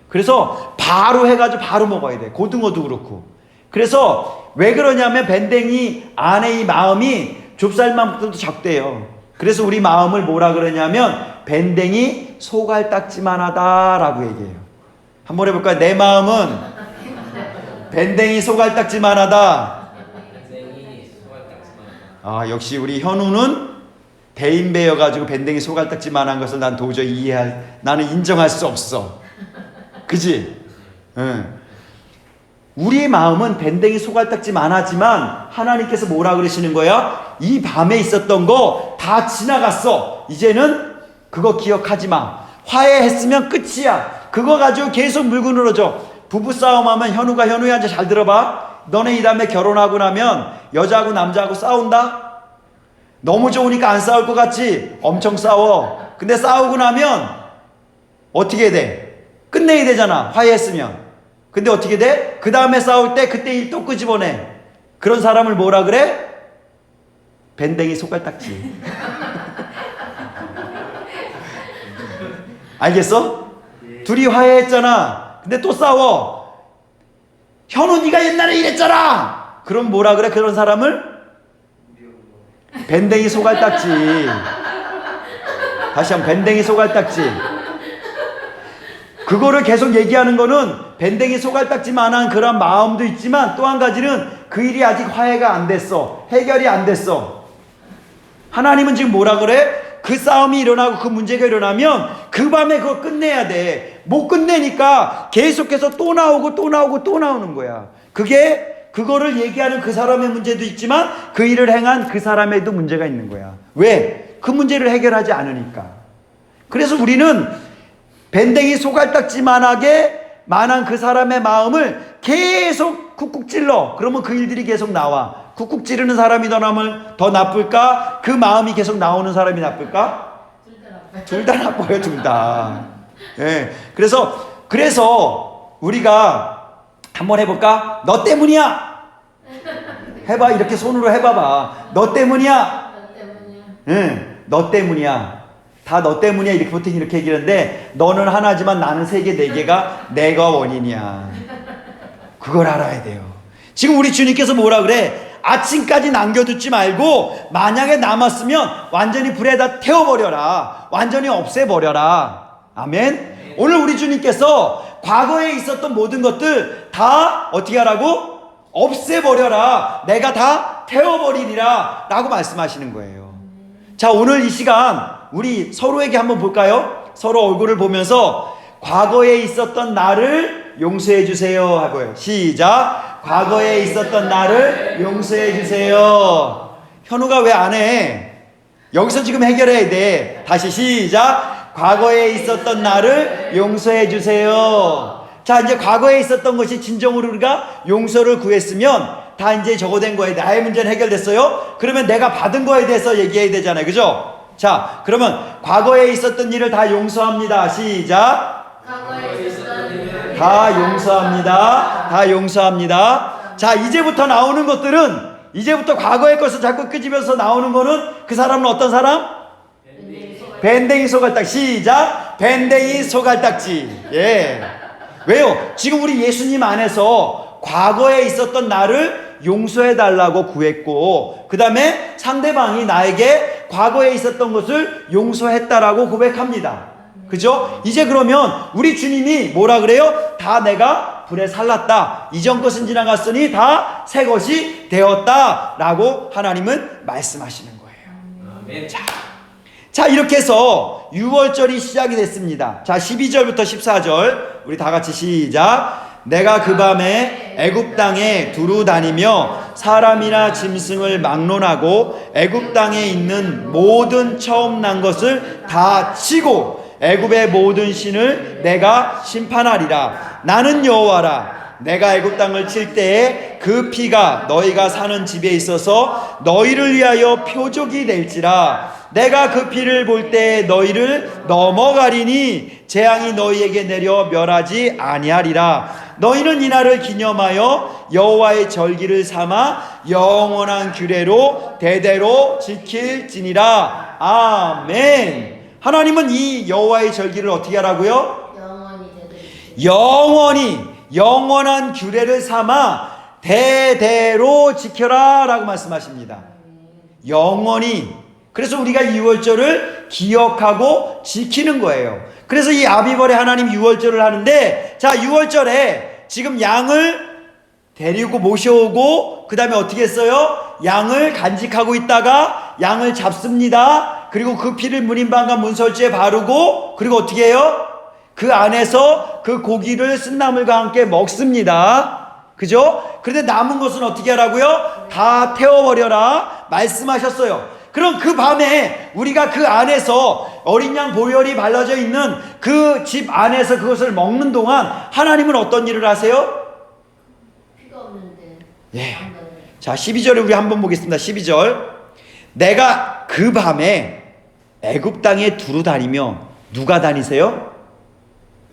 그래서 바로 해가지고 바로 먹어야 돼. 고등어도 그렇고. 그래서 왜 그러냐면 밴댕이 안에 이 마음이 좁쌀만큼도 적대요. 그래서 우리 마음을 뭐라 그러냐면 밴댕이 소갈딱지만하다라고 얘기해요. 한번 해볼까요? 내 마음은 밴댕이 소갈딱지만하다. 아, 역시 우리 현우는 대인배여가지고 밴댕이 소갈딱지만한 것을 난 도저히 나는 인정할 수 없어. 그지? 응. 우리의 마음은 밴댕이 소갈딱지만하지만 하나님께서 뭐라 그러시는 거야? 이 밤에 있었던 거 다 지나갔어. 이제는 그거 기억하지 마. 화해했으면 끝이야. 그거 가지고 계속 물고 늘어져. 부부싸움하면 현우한테 잘 들어봐. 너네 이 다음에 결혼하고 나면 여자하고 남자하고 싸운다? 너무 좋으니까 안 싸울 것 같지? 엄청 싸워. 근데 싸우고 나면 어떻게 돼? 끝내야 되잖아. 화해했으면. 근데 어떻게 돼? 그 다음에 싸울 때 그때 일 또 끄집어내. 그런 사람을 뭐라 그래? 밴댕이 소갈딱지. 알겠어? 둘이 화해했잖아. 근데 또 싸워. 현우 네가 옛날에 이랬잖아. 그럼 뭐라 그래? 그런 사람을? 밴댕이 소갈딱지. 다시 한번 밴댕이 소갈딱지. 그거를 계속 얘기하는 거는 밴댕이 소갈딱지만한 그런 마음도 있지만 또 한 가지는 그 일이 아직 화해가 안 됐어. 해결이 안 됐어. 하나님은 지금 뭐라 그래? 그 싸움이 일어나고 그 문제가 일어나면 그 밤에 그거 끝내야 돼. 못 끝내니까 계속해서 또 나오고 또 나오고 또 나오는 거야. 그거를 얘기하는 그 사람의 문제도 있지만 그 일을 행한 그 사람에도 문제가 있는 거야. 왜? 그 문제를 해결하지 않으니까. 그래서 우리는 밴댕이 소갈딱지만한 그 사람의 마음을 계속 쿡쿡 찔러. 그러면 그 일들이 계속 나와. 쿡쿡 찌르는 사람이 더 나쁠까? 그 마음이 계속 나오는 사람이 나쁠까? 둘 다 나빠요, 둘 다. 예. 그래서 우리가 한번 해볼까? 너 때문이야. 해봐. 이렇게 손으로 해봐봐. 너 때문이야. 응. 너 때문이야. 다 너 때문이야. 이렇게 보통 이렇게 얘기하는데 너는 하나지만 나는 세 개, 네 개가 내가 원인이야. 그걸 알아야 돼요. 지금 우리 주님께서 뭐라 그래? 아침까지 남겨두지 말고 만약에 남았으면 완전히 불에다 태워버려라. 완전히 없애버려라. 아멘. 오늘 우리 주님께서 과거에 있었던 모든 것들 다 어떻게 하라고? 없애버려라. 내가 다 태워버리리라 라고 말씀하시는 거예요. 자, 오늘 이 시간 우리 서로에게 한번 볼까요? 서로 얼굴을 보면서 과거에 있었던 나를 용서해 주세요 하고요. 시작. 과거에 있었던 나를 용서해 주세요. 현우가 왜 안 해? 여기서 지금 해결해야 돼. 다시 시작. 과거에 있었던 나를 용서해 주세요. 자, 이제 과거에 있었던 것이 진정으로 우리가 용서를 구했으면 다 이제 저거 된 거에 나의 문제는 해결됐어요. 그러면 내가 받은 거에 대해서 얘기해야 되잖아요. 그죠? 자, 그러면 과거에 있었던 일을 다 용서합니다. 시작. 과거에 있었던 일을 다 용서합니다. 다 용서합니다. 자, 이제부터 나오는 것들은, 이제부터 과거의 것을 자꾸 끄집어서 나오는 거는 그 사람은 어떤 사람? 밴댕이 소갈딱. 시작. 밴댕이 소갈딱지. 예. 왜요? 지금 우리 예수님 안에서 과거에 있었던 나를 용서해 달라고 구했고, 그 다음에 상대방이 나에게 과거에 있었던 것을 용서했다라고 고백합니다. 그죠? 이제 그러면 우리 주님이 뭐라 그래요? 다 내가 불에 살랐다. 이전 것은 지나갔으니 다 새 것이 되었다 라고 하나님은 말씀하시는 거예요. 아멘. 자, 이렇게 해서 6월절이 시작이 됐습니다. 자, 12절부터 14절 우리 다 같이 시작. 내가 그 밤에 애굽 땅에 두루 다니며 사람이나 짐승을 막론하고 애굽 땅에 있는 모든 처음 난 것을 다 치고 애굽의 모든 신을 내가 심판하리라. 나는 여호와라. 내가 애굽 땅을 칠 때에 그 피가 너희가 사는 집에 있어서 너희를 위하여 표적이 될지라. 내가 그 피를 볼 때 너희를 넘어가리니 재앙이 너희에게 내려 멸하지 아니하리라. 너희는 이날을 기념하여 여호와의 절기를 삼아 영원한 규례로 대대로 지킬지니라. 아멘. 하나님은 이 여호와의 절기를 어떻게 하라고요? 영원한 규례를 삼아 대대로 지켜라 라고 말씀하십니다. 영원히. 그래서 우리가 6월절을 기억하고 지키는 거예요. 그래서 이 아비벌의 하나님 6월절을 하는데, 자, 6월절에 지금 양을 데리고 모셔오고 그 다음에 어떻게 했어요? 양을 간직하고 있다가 양을 잡습니다. 그리고 그 피를 문인방과 문설주에 바르고, 그리고 어떻게 해요? 그 안에서 그 고기를 쓴나물과 함께 먹습니다. 그죠? 그런데 남은 것은 어떻게 하라고요? 다 태워버려라 말씀하셨어요. 그럼 그 밤에 우리가 그 안에서 어린 양 보혈이 발라져 있는 그 집 안에서 그것을 먹는 동안 하나님은 어떤 일을 하세요? 피가 없는데. 예. 자, 12절에 우리 한번 보겠습니다. 12절. 내가 그 밤에 애굽 땅에 두루 다니며, 누가 다니세요?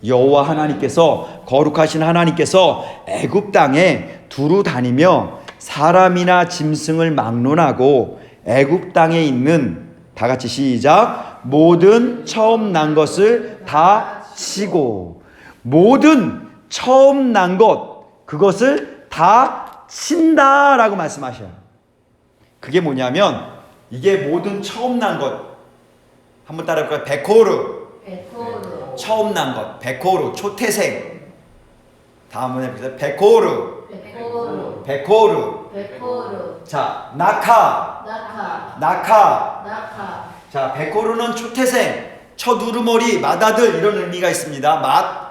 여호와 하나님께서, 거룩하신 하나님께서 애굽 땅에 두루 다니며 사람이나 짐승을 막론하고 애굽 땅에 있는, 다 같이 시작, 모든 처음 난 것을 다 치고, 모든 처음 난 것, 그것을 다 친다라고 말씀하셔요. 그게 뭐냐면, 이게 모든 처음 난 것, 한번 따라해볼까요? 베코르. 처음 난 것, 베코르, 초태생. 다음은 해보세요. 베코르. 자, 나카. 자, 베코르는 초태생, 첫 우르머리, 맏아들, 이런 의미가 있습니다.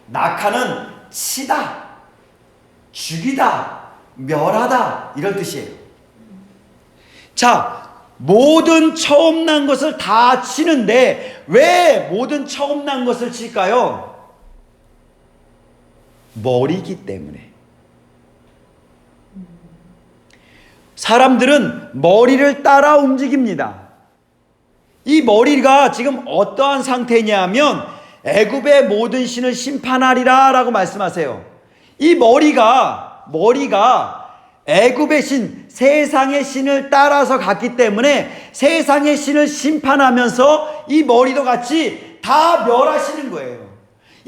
나카는 치다, 죽이다, 멸하다, 이런 뜻이에요. 자, 모든 처음 난 것을 다 치는데 왜 모든 처음 난 것을 칠까요? 머리이기 때문에. 사람들은 머리를 따라 움직입니다. 이 머리가 지금 어떠한 상태냐면 애굽의 모든 신을 심판하리라 라고 말씀하세요. 이 머리가 애굽의 신, 세상의 신을 따라서 갔기 때문에 세상의 신을 심판하면서 이 머리도 같이 다 멸하시는 거예요.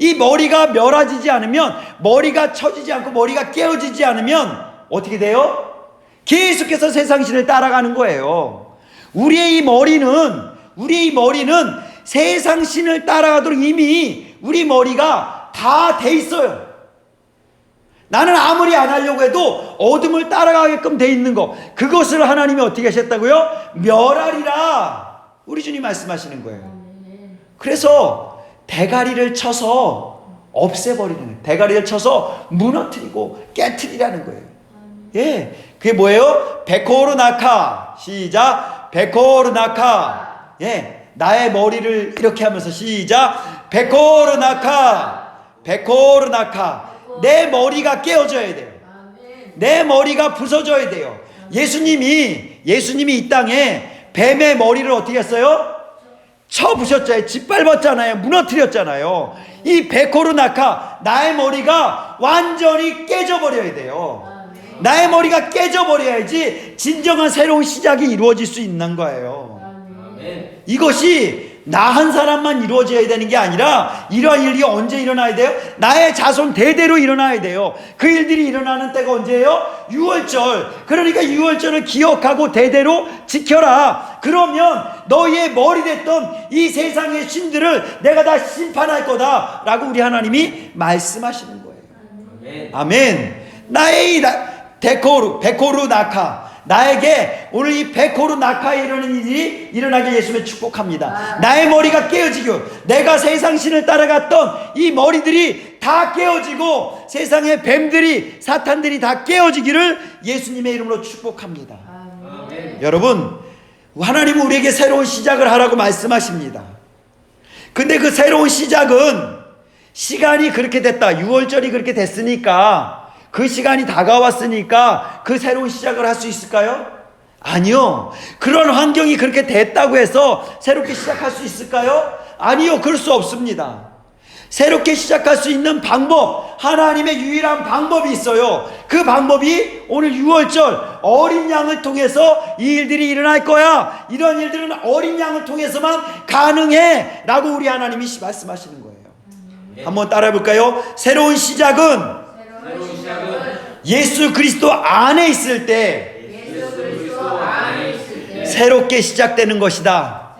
이 머리가 멸하지지 않으면, 머리가 처지지 않고 머리가 깨어지지 않으면 어떻게 돼요? 계속해서 세상신을 따라가는 거예요. 우리의 이 머리는 세상신을 따라가도록 이미 우리 머리가 다 돼 있어요. 나는 아무리 안 하려고 해도 어둠을 따라가게끔 돼 있는 거, 그것을 하나님이 어떻게 하셨다고요? 멸하리라. 우리 주님 말씀하시는 거예요. 그래서 대가리를 쳐서 없애버리는, 대가리를 쳐서 무너뜨리고 깨트리라는 거예요. 예, 그게 뭐예요? 베코르나카. 시작. 베코르나카. 예, 나의 머리를 이렇게 하면서 시작. 베코르나카. 베코르나카. 내 머리가 깨어져야 돼요. 내 머리가 부서져야 돼요. 예수님이 이 땅에 뱀의 머리를 어떻게 했어요? 쳐부셨잖아요. 짓밟았잖아요. 무너뜨렸잖아요. 이 베코르나카, 나의 머리가 완전히 깨져버려야 돼요. 나의 머리가 깨져버려야지 진정한 새로운 시작이 이루어질 수 있는 거예요. 이것이 나 한 사람만 이루어져야 되는 게 아니라, 이러한 일이 언제 일어나야 돼요? 나의 자손 대대로 일어나야 돼요. 그 일들이 일어나는 때가 언제예요? 유월절. 그러니까 유월절을 기억하고 대대로 지켜라. 그러면 너희의 머리 됐던 이 세상의 신들을 내가 다 심판할 거다 라고 우리 하나님이 말씀하시는 거예요. 아멘. 나의 이 베코르나카, 나에게 오늘 이 베코르나카에 이르는 일이 일어나길 예수님의 축복합니다. 나의 머리가 깨어지고, 내가 세상신을 따라갔던 이 머리들이 다 깨어지고, 세상의 뱀들이, 사탄들이 다 깨어지기를 예수님의 이름으로 축복합니다. 여러분, 하나님은 우리에게 새로운 시작을 하라고 말씀하십니다. 근데 그 새로운 시작은 시간이 그렇게 됐다, 6월절이 그렇게 됐으니까, 그 시간이 다가왔으니까 그 새로운 시작을 할 수 있을까요? 아니요. 그런 환경이 그렇게 됐다고 해서 새롭게 시작할 수 있을까요? 아니요. 그럴 수 없습니다. 새롭게 시작할 수 있는 방법, 하나님의 유일한 방법이 있어요. 그 방법이 오늘 6월절 어린 양을 통해서 이 일들이 일어날 거야. 이런 일들은 어린 양을 통해서만 가능해 라고 우리 하나님이 말씀하시는 거예요. 한번 따라해 볼까요? 새로운 시작은 예수 그리스도 안에 있을 때 새롭게 시작되는 것이다.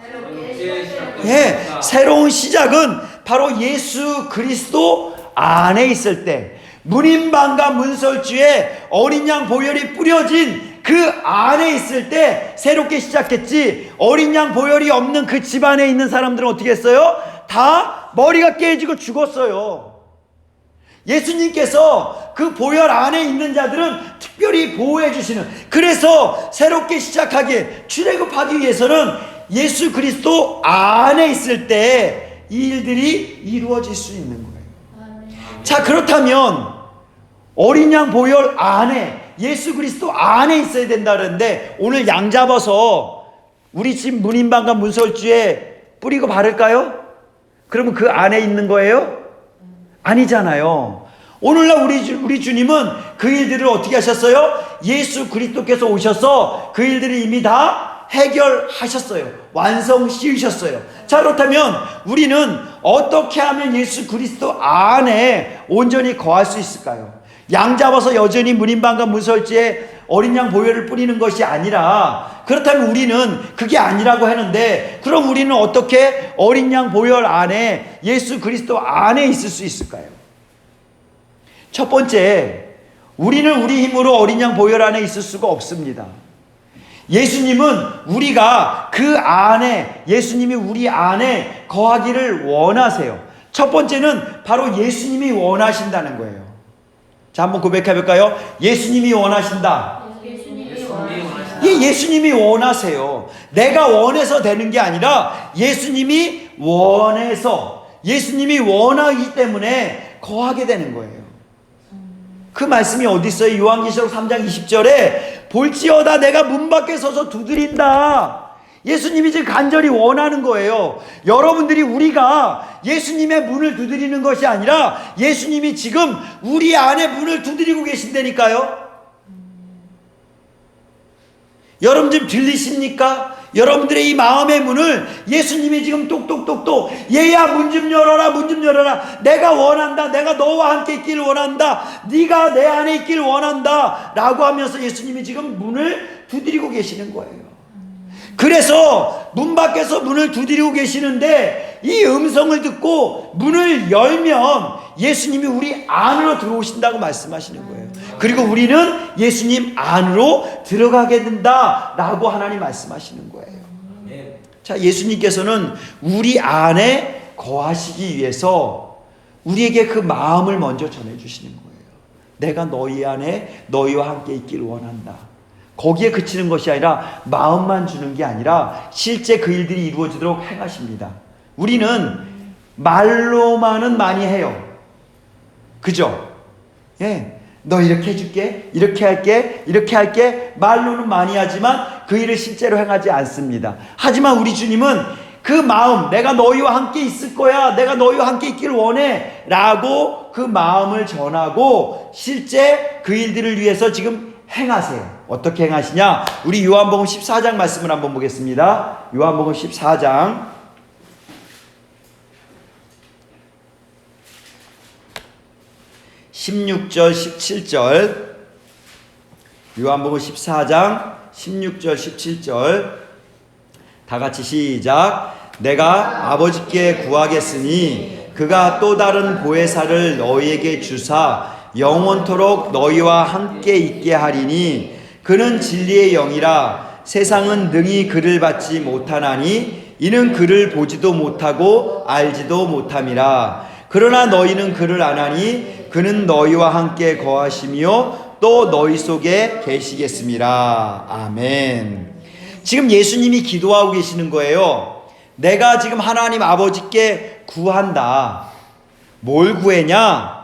예, 새로운 시작은 바로 예수 그리스도 안에 있을 때, 문인방과 문설주에 어린 양 보혈이 뿌려진 그 안에 있을 때 새롭게 시작했지, 어린 양 보혈이 없는 그 집안에 있는 사람들은 어떻게 했어요? 다 머리가 깨지고 죽었어요. 예수님께서 그 보혈 안에 있는 자들은 특별히 보호해 주시는, 그래서 새롭게 시작하기에, 출애굽하기 위해서는 예수 그리스도 안에 있을 때 이 일들이 이루어질 수 있는 거예요. 자, 그렇다면 어린 양 보혈 안에, 예수 그리스도 안에 있어야 된다 그러는데, 오늘 양 잡아서 우리 집 문인방과 문설주에 뿌리고 바를까요? 그러면 그 안에 있는 거예요? 아니잖아요. 오늘날 우리 주님은 그 일들을 어떻게 하셨어요? 예수 그리스도께서 오셔서 그 일들을 이미 다 해결하셨어요. 완성 씌우셨어요. 자, 그렇다면 우리는 어떻게 하면 예수 그리스도 안에 온전히 거할 수 있을까요? 양 잡아서 여전히 문인방과 문설주에 어린 양 보혈을 뿌리는 것이 아니라, 그렇다면 우리는 그게 아니라고 하는데, 그럼 우리는 어떻게 어린 양 보혈 안에, 예수 그리스도 안에 있을 수 있을까요? 첫 번째, 우리는 우리 힘으로 어린 양 보혈 안에 있을 수가 없습니다. 예수님은 우리가 그 안에, 예수님이 우리 안에 거하기를 원하세요. 첫 번째는 바로 예수님이 원하신다는 거예요. 자, 한번 고백해 볼까요? 예수님이 원하신다. 예, 예수님이 원하세요. 내가 원해서 되는 게 아니라 예수님이 원해서, 예수님이 원하기 때문에 거하게 되는 거예요. 그 말씀이 어디 있어요? 요한계시록 3장 20절에 볼지어다 내가 문 밖에 서서 두드린다. 예수님이 지금 간절히 원하는 거예요. 여러분들이, 우리가 예수님의 문을 두드리는 것이 아니라 예수님이 지금 우리 안에 문을 두드리고 계신다니까요. 여러분 지금 들리십니까? 여러분들의 이 마음의 문을 예수님이 지금 똑똑똑똑 얘야 문 좀 열어라, 문 좀 열어라. 내가 원한다. 내가 너와 함께 있기를 원한다. 네가 내 안에 있기를 원한다 라고 하면서 예수님이 지금 문을 두드리고 계시는 거예요. 그래서 문 밖에서 문을 두드리고 계시는데 이 음성을 듣고 문을 열면 예수님이 우리 안으로 들어오신다고 말씀하시는 거예요. 그리고 우리는 예수님 안으로 들어가게 된다라고 하나님 말씀하시는 거예요. 자, 예수님께서는 우리 안에 거하시기 위해서 우리에게 그 마음을 먼저 전해주시는 거예요. 내가 너희 안에 너희와 함께 있기를 원한다. 거기에 그치는 것이 아니라 마음만 주는 게 아니라 실제 그 일들이 이루어지도록 행하십니다. 우리는 말로만은 많이 해요. 그죠? 예. 너 이렇게 해줄게, 이렇게 할게, 이렇게 할게, 말로는 많이 하지만 그 일을 실제로 행하지 않습니다. 하지만 우리 주님은 그 마음, 내가 너희와 함께 있을 거야, 내가 너희와 함께 있기를 원해 라고 그 마음을 전하고 실제 그 일들을 위해서 지금 행하세요. 어떻게 행하시냐? 우리 요한복음 14장 말씀을 한번 보겠습니다. 요한복음 14장 16절 17절, 요한복음 14장 16절 17절 다 같이 시작. 내가 아버지께 구하겠으니 그가 또 다른 보혜사를 너희에게 주사 영원토록 너희와 함께 있게 하리니 그는 진리의 영이라. 세상은 능히 그를 받지 못하나니 이는 그를 보지도 못하고 알지도 못함이라. 그러나 너희는 그를 아나니 그는 너희와 함께 거하시며 또 너희 속에 계시겠습니다. 아멘. 지금 예수님이 기도하고 계시는 거예요. 내가 지금 하나님 아버지께 구한다. 뭘 구했냐?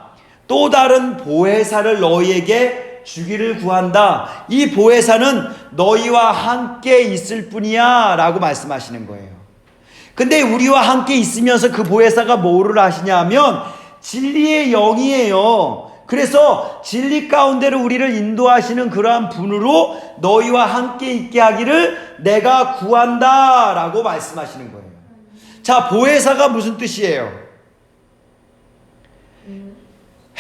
또 다른 보혜사를 너희에게 주기를 구한다. 이 보혜사는 너희와 함께 있을 뿐이야 라고 말씀하시는 거예요. 근데 우리와 함께 있으면서 그 보혜사가 뭐를 하시냐 하면 진리의 영이에요. 그래서 진리 가운데로 우리를 인도하시는 그러한 분으로 너희와 함께 있게 하기를 내가 구한다 라고 말씀하시는 거예요. 자, 보혜사가 무슨 뜻이에요?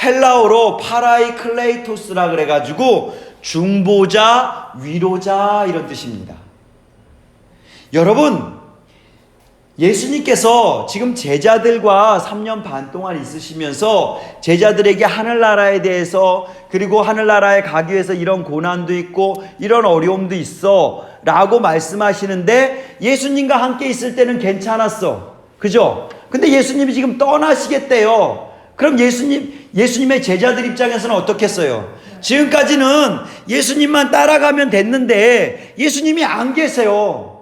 헬라어로 파라이클레이토스라 그래가지고 중보자, 위로자 이런 뜻입니다. 여러분, 예수님께서 지금 제자들과 3년 반 동안 있으시면서 제자들에게 하늘나라에 대해서, 그리고 하늘나라에 가기 위해서 이런 고난도 있고 이런 어려움도 있어 라고 말씀하시는데 예수님과 함께 있을 때는 괜찮았어. 그죠? 근데 예수님이 지금 떠나시겠대요. 그럼 예수님의 제자들 입장에서는 어떻겠어요? 지금까지는 예수님만 따라가면 됐는데 예수님이 안 계세요.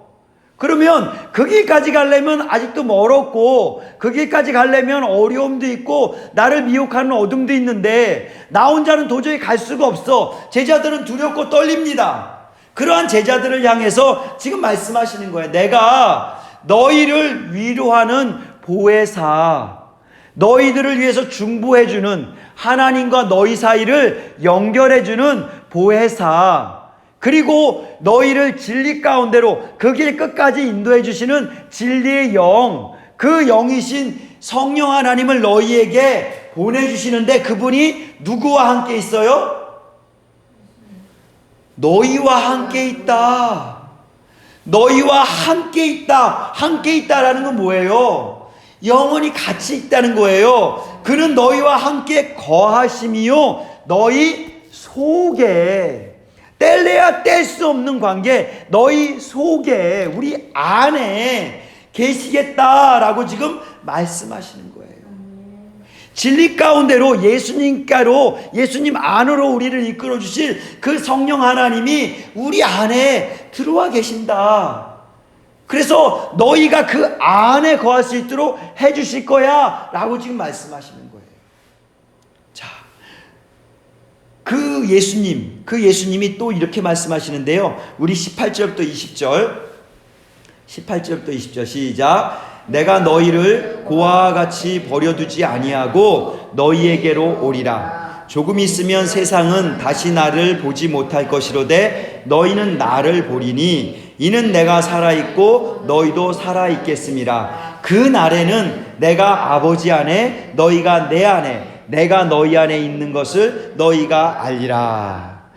그러면 그 길까지 가려면 아직도 멀었고 그 길까지 가려면 어려움도 있고 나를 미혹하는 어둠도 있는데 나 혼자는 도저히 갈 수가 없어. 제자들은 두렵고 떨립니다. 그러한 제자들을 향해서 지금 말씀하시는 거예요. 내가 너희를 위로하는 보혜사, 너희들을 위해서 중보해주는, 하나님과 너희 사이를 연결해주는 보혜사, 그리고 너희를 진리 가운데로 그 길 끝까지 인도해 주시는 진리의 영, 그 영이신 성령 하나님을 너희에게 보내주시는데 그분이 누구와 함께 있어요? 너희와 함께 있다. 너희와 함께 있다. 함께 있다라는 건 뭐예요? 영원히 같이 있다는 거예요. 그는 너희와 함께 거하심이요 너희 속에, 뗄래야 뗄 수 없는 관계, 너희 속에, 우리 안에 계시겠다라고 지금 말씀하시는 거예요. 진리 가운데로 예수님께로, 예수님 안으로 우리를 이끌어 주실 그 성령 하나님이 우리 안에 들어와 계신다. 그래서 너희가 그 안에 거할 수 있도록 해 주실 거야 라고 지금 말씀하시는 거예요. 자, 그 예수님이 또 이렇게 말씀하시는데요. 우리 18절부터 20절 시작. 내가 너희를 고아와 같이 버려두지 아니하고 너희에게로 오리라. 조금 있으면 세상은 다시 나를 보지 못할 것이로되 너희는 나를 보리니 이는 내가 살아있고 너희도 살아있겠음이라. 그 날에는 내가 아버지 안에 너희가 내 안에 내가 너희 안에 있는 것을 너희가 알리라.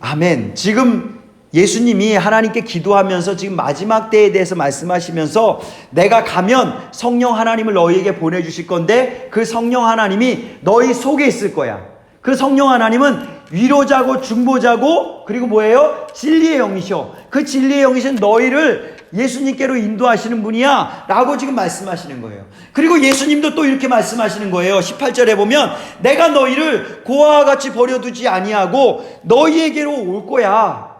아멘. 지금 예수님이 하나님께 기도하면서 지금 마지막 때에 대해서 말씀하시면서 내가 가면 성령 하나님을 너희에게 보내주실 건데 그 성령 하나님이 너희 속에 있을 거야. 그 성령 하나님은 위로자고 중보자고 그리고 뭐예요? 진리의 영이셔. 그 진리의 영이신 너희를 예수님께로 인도하시는 분이야 라고 지금 말씀하시는 거예요. 그리고 예수님도 또 이렇게 말씀하시는 거예요. 18절에 보면 내가 너희를 고아와 같이 버려두지 아니하고 너희에게로 올 거야.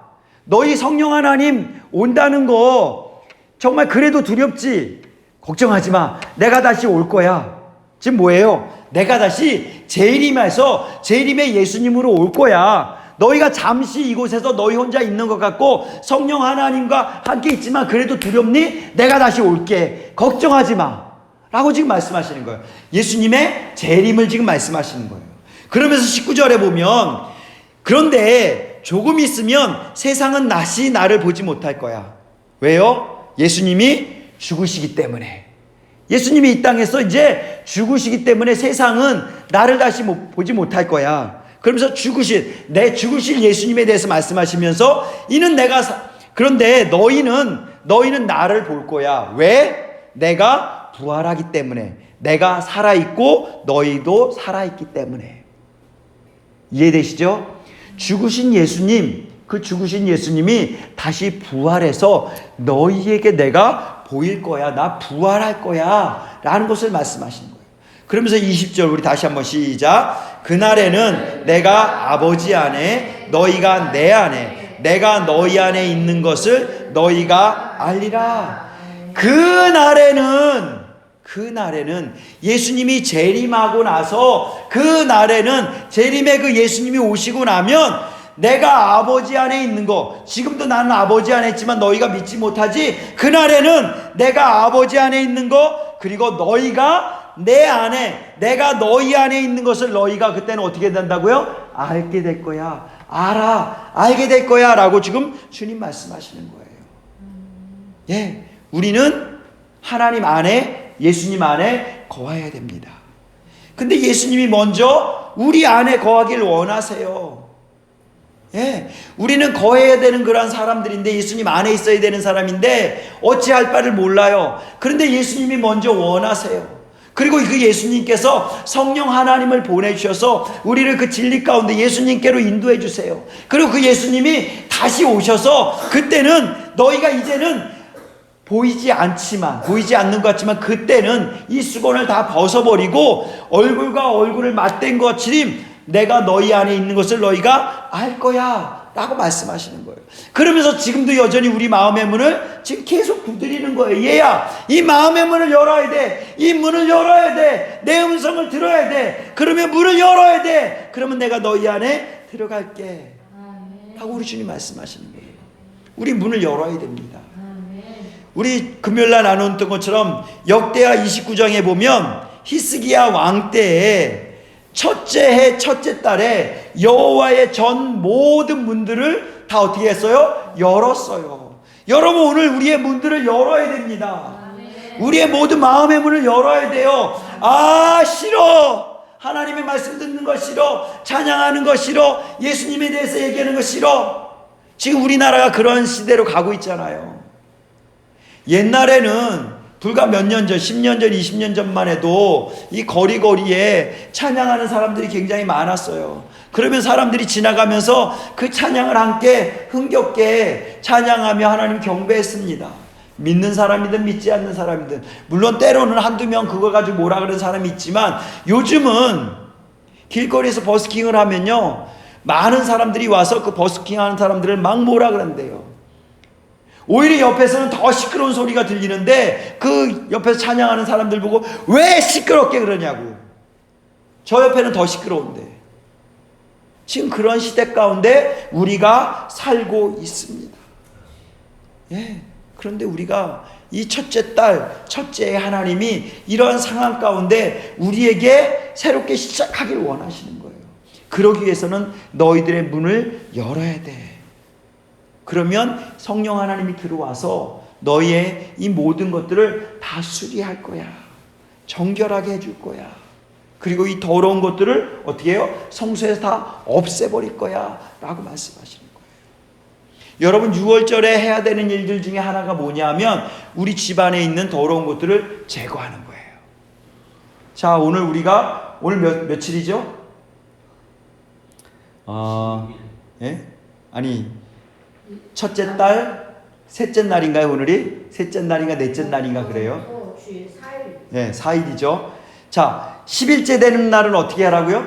너희 성령 하나님 온다는 거 정말 그래도 두렵지? 걱정하지 마. 내가 다시 올 거야. 지금 뭐예요? 내가 다시 재림해서 재림의 예수님으로 올 거야. 너희가 잠시 이곳에서 너희 혼자 있는 것 같고 성령 하나님과 함께 있지만 그래도 두렵니? 내가 다시 올게. 걱정하지 마 라고 지금 말씀하시는 거예요. 예수님의 재림을 지금 말씀하시는 거예요. 그러면서 19절에 보면 그런데 조금 있으면 세상은 다시 나를 보지 못할 거야. 왜요? 예수님이 죽으시기 때문에. 예수님이 이 땅에서 이제 죽으시기 때문에 세상은 나를 다시 보지 못할 거야. 그러면서 죽으실 예수님에 대해서 말씀하시면서 이는 그런데 너희는 나를 볼 거야. 왜? 내가 부활하기 때문에. 내가 살아있고 너희도 살아있기 때문에. 이해되시죠? 죽으신 예수님, 그 죽으신 예수님이 다시 부활해서 너희에게 내가 보일 거야. 나 부활할 거야. 라는 것을 말씀하시는 거예요. 그러면서 20절 우리 다시 한번 시작. 그날에는 내가 아버지 안에 너희가 내 안에 내가 너희 안에 있는 것을 너희가 알리라. 그날에는 예수님이 재림하고 나서 그날에는 재림의 그 예수님이 오시고 나면 내가 아버지 안에 있는 거, 지금도 나는 아버지 안에 있지만 너희가 믿지 못하지. 그날에는 내가 아버지 안에 있는 거 그리고 너희가 내 안에 내가 너희 안에 있는 것을 너희가 그때는 어떻게 된다고요? 알게 될 거야. 알게 될 거야 라고 지금 주님 말씀하시는 거예요. 예, 우리는 하나님 안에 예수님 안에 거해야 됩니다. 근데 예수님이 먼저 우리 안에 거하길 원하세요. 예, 우리는 거해야 되는 그런 사람들인데 예수님 안에 있어야 되는 사람인데 어찌할 바를 몰라요. 그런데 예수님이 먼저 원하세요. 그리고 그 예수님께서 성령 하나님을 보내주셔서 우리를 그 진리 가운데 예수님께로 인도해 주세요. 그리고 그 예수님이 다시 오셔서 그때는 너희가 이제는 보이지 않는 것 같지만 그때는 이 수건을 다 벗어버리고 얼굴과 얼굴을 맞댄 것처럼 내가 너희 안에 있는 것을 너희가 알 거야 라고 말씀하시는 거예요. 그러면서 지금도 여전히 우리 마음의 문을 지금 계속 두드리는 거예요. 얘야, 이 마음의 문을 열어야 돼. 이 문을 열어야 돼. 내 음성을 들어야 돼. 그러면 문을 열어야 돼. 그러면 내가 너희 안에 들어갈게 하고 우리 주님 말씀하시는 거예요. 우리 문을 열어야 됩니다. 우리 금요일날 나눴던 것처럼 역대하 29장에 보면 히스기야 왕 때에 첫째 해 첫째 달에 여호와의 전 모든 문들을 다 어떻게 했어요? 열었어요. 여러분 오늘 우리의 문들을 열어야 됩니다. 우리의 모든 마음의 문을 열어야 돼요. 싫어. 하나님의 말씀 듣는 거 싫어. 찬양하는 거 싫어. 예수님에 대해서 얘기하는 거 싫어. 지금 우리나라가 그런 시대로 가고 있잖아요. 옛날에는 불과 몇 년 전, 10년 전, 20년 전만 해도 이 거리거리에 찬양하는 사람들이 굉장히 많았어요. 그러면 사람들이 지나가면서 그 찬양을 함께 흥겹게 찬양하며 하나님 경배했습니다. 믿는 사람이든 믿지 않는 사람이든. 물론 때로는 한두 명 그거 가지고 뭐라 그러는 사람이 있지만 요즘은 길거리에서 버스킹을 하면요 많은 사람들이 와서 그 버스킹하는 사람들을 막 뭐라 그런대요. 오히려 옆에서는 더 시끄러운 소리가 들리는데 그 옆에서 찬양하는 사람들 보고 왜 시끄럽게 그러냐고. 저 옆에는 더 시끄러운데. 지금 그런 시대 가운데 우리가 살고 있습니다. 예. 그런데 우리가 이 첫째 달, 첫째 하나님이 이러한 상황 가운데 우리에게 새롭게 시작하길 원하시는 거예요. 그러기 위해서는 너희들의 문을 열어야 돼. 그러면 성령 하나님이 들어와서 너의 이 모든 것들을 다 수리할 거야. 정결하게 해줄 거야. 그리고 이 더러운 것들을 어떻게 해요? 성소에서 다 없애버릴 거야 라고 말씀하시는 거예요. 여러분 6월절에 해야 되는 일들 중에 하나가 뭐냐면 우리 집안에 있는 더러운 것들을 제거하는 거예요. 자, 오늘 우리가 오늘 며칠이죠? 예? 아니 첫째 달 셋째 날인가요? 오늘이? 셋째 날인가 넷째 날인가 그래요? 주일 4일. 네, 4일이죠. 자, 10일째 되는 날은 어떻게 하라고요?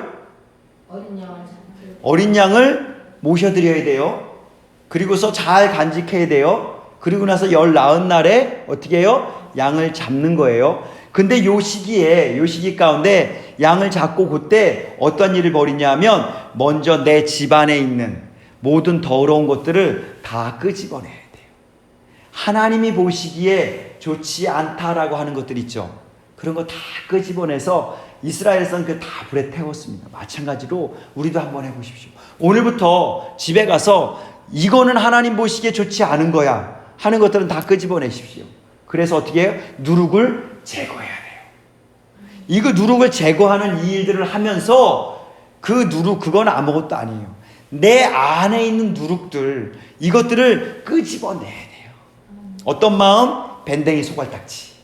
어린 양을 모셔드려야 돼요. 그리고서 잘 간직해야 돼요. 그리고 나서 열 나은 날에 어떻게 해요? 양을 잡는 거예요. 근데 요 시기 가운데 양을 잡고 그때 어떤 일을 벌이냐면 먼저 내 집안에 있는 모든 더러운 것들을 다 끄집어내야 돼요. 하나님이 보시기에 좋지 않다라고 하는 것들 있죠. 그런 거 다 끄집어내서 이스라엘에서는 그 다 불에 태웠습니다. 마찬가지로 우리도 한번 해보십시오. 오늘부터 집에 가서 이거는 하나님 보시기에 좋지 않은 거야 하는 것들은 다 끄집어내십시오. 그래서 어떻게 해요? 누룩을 제거해야 돼요. 이거 누룩을 제거하는 이 일들을 하면서 그 누룩 그건 아무것도 아니에요. 내 안에 있는 누룩들 이것들을 끄집어내야 돼요. 어떤 마음? 밴댕이 소갈딱지.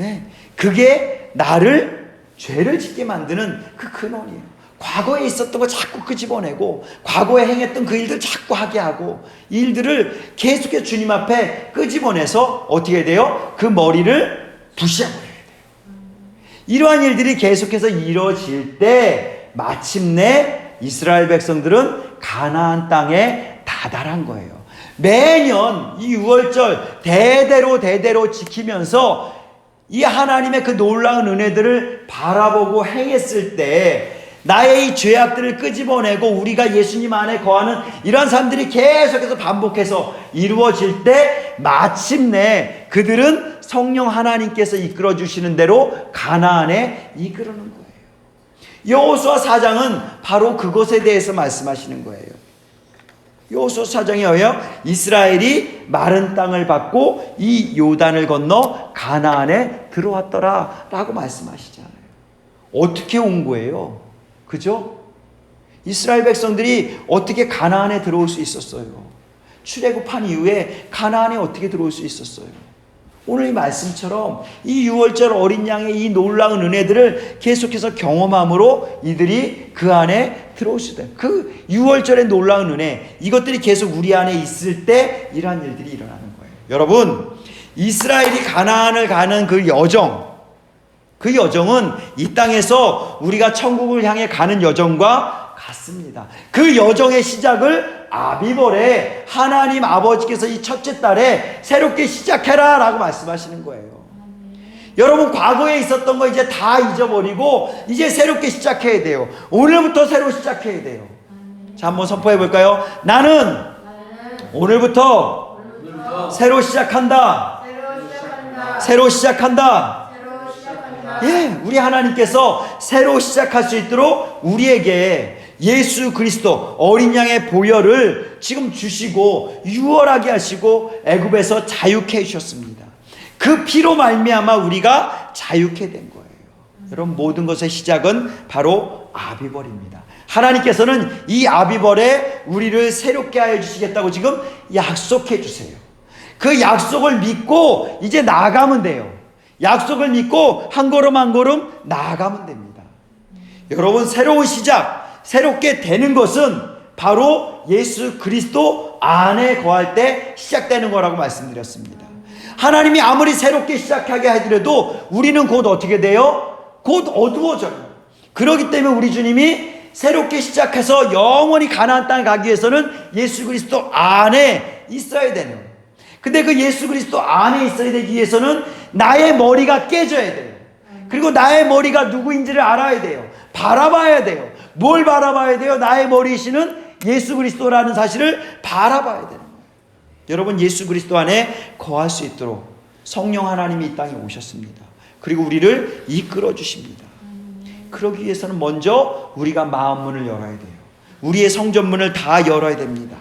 예, 그게 나를 죄를 짓게 만드는 그 근원이에요. 과거에 있었던 거 자꾸 끄집어내고 과거에 행했던 그 일들 자꾸 하게 하고 이 일들을 계속해서 주님 앞에 끄집어내서 어떻게 돼요? 그 머리를 부셔버려야 돼요. 이러한 일들이 계속해서 이루어질 때 마침내 이스라엘 백성들은 가나안 땅에 다다란 거예요. 매년 이 6월절 대대로 지키면서 이 하나님의 그 놀라운 은혜들을 바라보고 행했을 때 나의 이 죄악들을 끄집어내고 우리가 예수님 안에 거하는 이런 삶들이 계속해서 반복해서 이루어질 때 마침내 그들은 성령 하나님께서 이끌어 주시는 대로 가나안에 이끄르는 거예요. 여호수아 4장은 바로 그것에 대해서 말씀하시는 거예요. 여호수아 4장이 뭐예요? 이스라엘이 마른 땅을 받고 이 요단을 건너 가나안에 들어왔더라 라고 말씀하시잖아요. 어떻게 온 거예요? 그죠? 이스라엘 백성들이 어떻게 가나안에 들어올 수 있었어요? 출애굽한 이후에 가나안에 어떻게 들어올 수 있었어요? 오늘 이 말씀처럼 이 6월절 어린 양의 이 놀라운 은혜들을 계속해서 경험함으로 이들이 그 안에 들어올 수 있다. 그 6월절의 놀라운 은혜 이것들이 계속 우리 안에 있을 때 이러한 일들이 일어나는 거예요. 여러분 이스라엘이 가나안을 가는 그 여정은 이 땅에서 우리가 천국을 향해 가는 여정과 같습니다. 그 여정의 시작을 아비벌에 하나님 아버지께서 이 첫째 달에 새롭게 시작해라 라고 말씀하시는 거예요. 여러분 과거에 있었던 거 이제 다 잊어버리고 이제 새롭게 시작해야 돼요. 오늘부터 새로 시작해야 돼요. 자, 한번 선포해 볼까요? 나는 오늘부터 새로 시작한다. 새로 시작한다. 예, 우리 하나님께서 새로 시작할 수 있도록 우리에게 예수 그리스도 어린 양의 보혈을 지금 주시고 유월하게 하시고 애굽에서 자유케 해주셨습니다. 그 피로 말미암아 우리가 자유케 된 거예요. 여러분 모든 것의 시작은 바로 아비벌입니다. 하나님께서는 이 아비벌에 우리를 새롭게 하여 주시겠다고 지금 약속해 주세요. 그 약속을 믿고 이제 나아가면 돼요. 약속을 믿고 한 걸음 한 걸음 나아가면 됩니다. 여러분 새로운 시작, 새롭게 되는 것은 바로 예수 그리스도 안에 거할 때 시작되는 거라고 말씀드렸습니다. 하나님이 아무리 새롭게 시작하게 하더라도 우리는 곧 어떻게 돼요? 곧 어두워져요. 그렇기 때문에 우리 주님이 새롭게 시작해서 영원히 가나안 땅에 가기 위해서는 예수 그리스도 안에 있어야 되는 거예요. 근데 그 예수 그리스도 안에 있어야 되기 위해서는 나의 머리가 깨져야 돼요. 그리고 나의 머리가 누구인지를 알아야 돼요. 바라봐야 돼요. 뭘 바라봐야 돼요? 나의 머리이시는 예수 그리스도라는 사실을 바라봐야 되는 거예요. 여러분 예수 그리스도 안에 거할 수 있도록 성령 하나님이 이 땅에 오셨습니다. 그리고 우리를 이끌어 주십니다. 그러기 위해서는 먼저 우리가 마음문을 열어야 돼요. 우리의 성전문을 다 열어야 됩니다.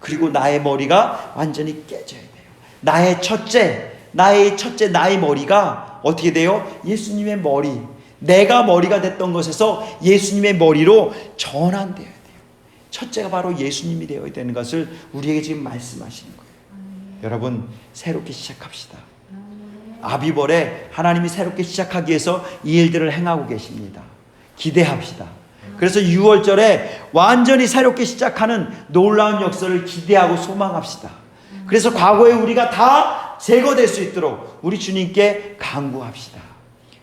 그리고 나의 머리가 완전히 깨져야 돼요. 나의 나의 머리가 어떻게 돼요? 예수님의 머리, 내가 머리가 됐던 것에서 예수님의 머리로 전환되어야 돼요. 첫째가 바로 예수님이 되어야 되는 것을 우리에게 지금 말씀하시는 거예요. 여러분, 새롭게 시작합시다. 아비벌에 하나님이 새롭게 시작하기 위해서 이 일들을 행하고 계십니다. 기대합시다. 그래서 6월절에 완전히 새롭게 시작하는 놀라운 역사를 기대하고 소망합시다. 그래서 과거에 우리가 다 제거될 수 있도록 우리 주님께 간구합시다.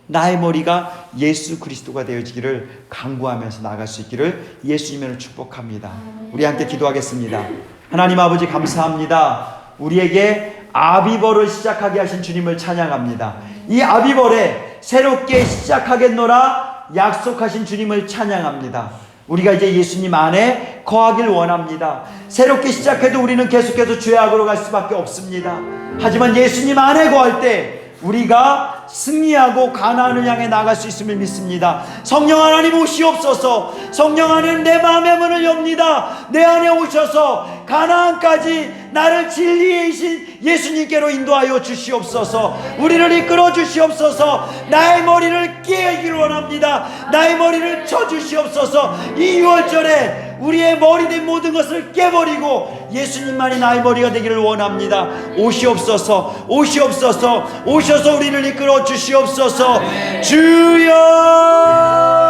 나의 머리가 예수 그리스도가 되어지기를 간구하면서 나갈 수 있기를 예수님으로 축복합니다. 우리 함께 기도하겠습니다. 하나님 아버지, 감사합니다. 우리에게 아비벌을 시작하게 하신 주님을 찬양합니다. 이 아비벌에 새롭게 시작하겠노라 약속하신 주님을 찬양합니다. 우리가 이제 예수님 안에 거하길 원합니다. 새롭게 시작해도 우리는 계속해서 죄악으로 갈 수밖에 없습니다. 하지만 예수님 안에 거할 때 우리가 승리하고 가나안을 향해 나갈 수 있음을 믿습니다. 성령 하나님 오시옵소서. 성령 하나님, 내 마음의 문을 엽니다. 내 안에 오셔서 가나안까지 나를 진리이신 예수님께로 인도하여 주시옵소서. 우리를 이끌어 주시옵소서. 나의 머리를 깨기를 원합니다. 나의 머리를 쳐 주시옵소서. 이 6월절에 우리의 머리 된 모든 것을 깨버리고 예수님만이 나의 머리가 되기를 원합니다. 오시옵소서. 오시옵소서. 오셔서 우리를 이끌어 주시옵소서. 주여.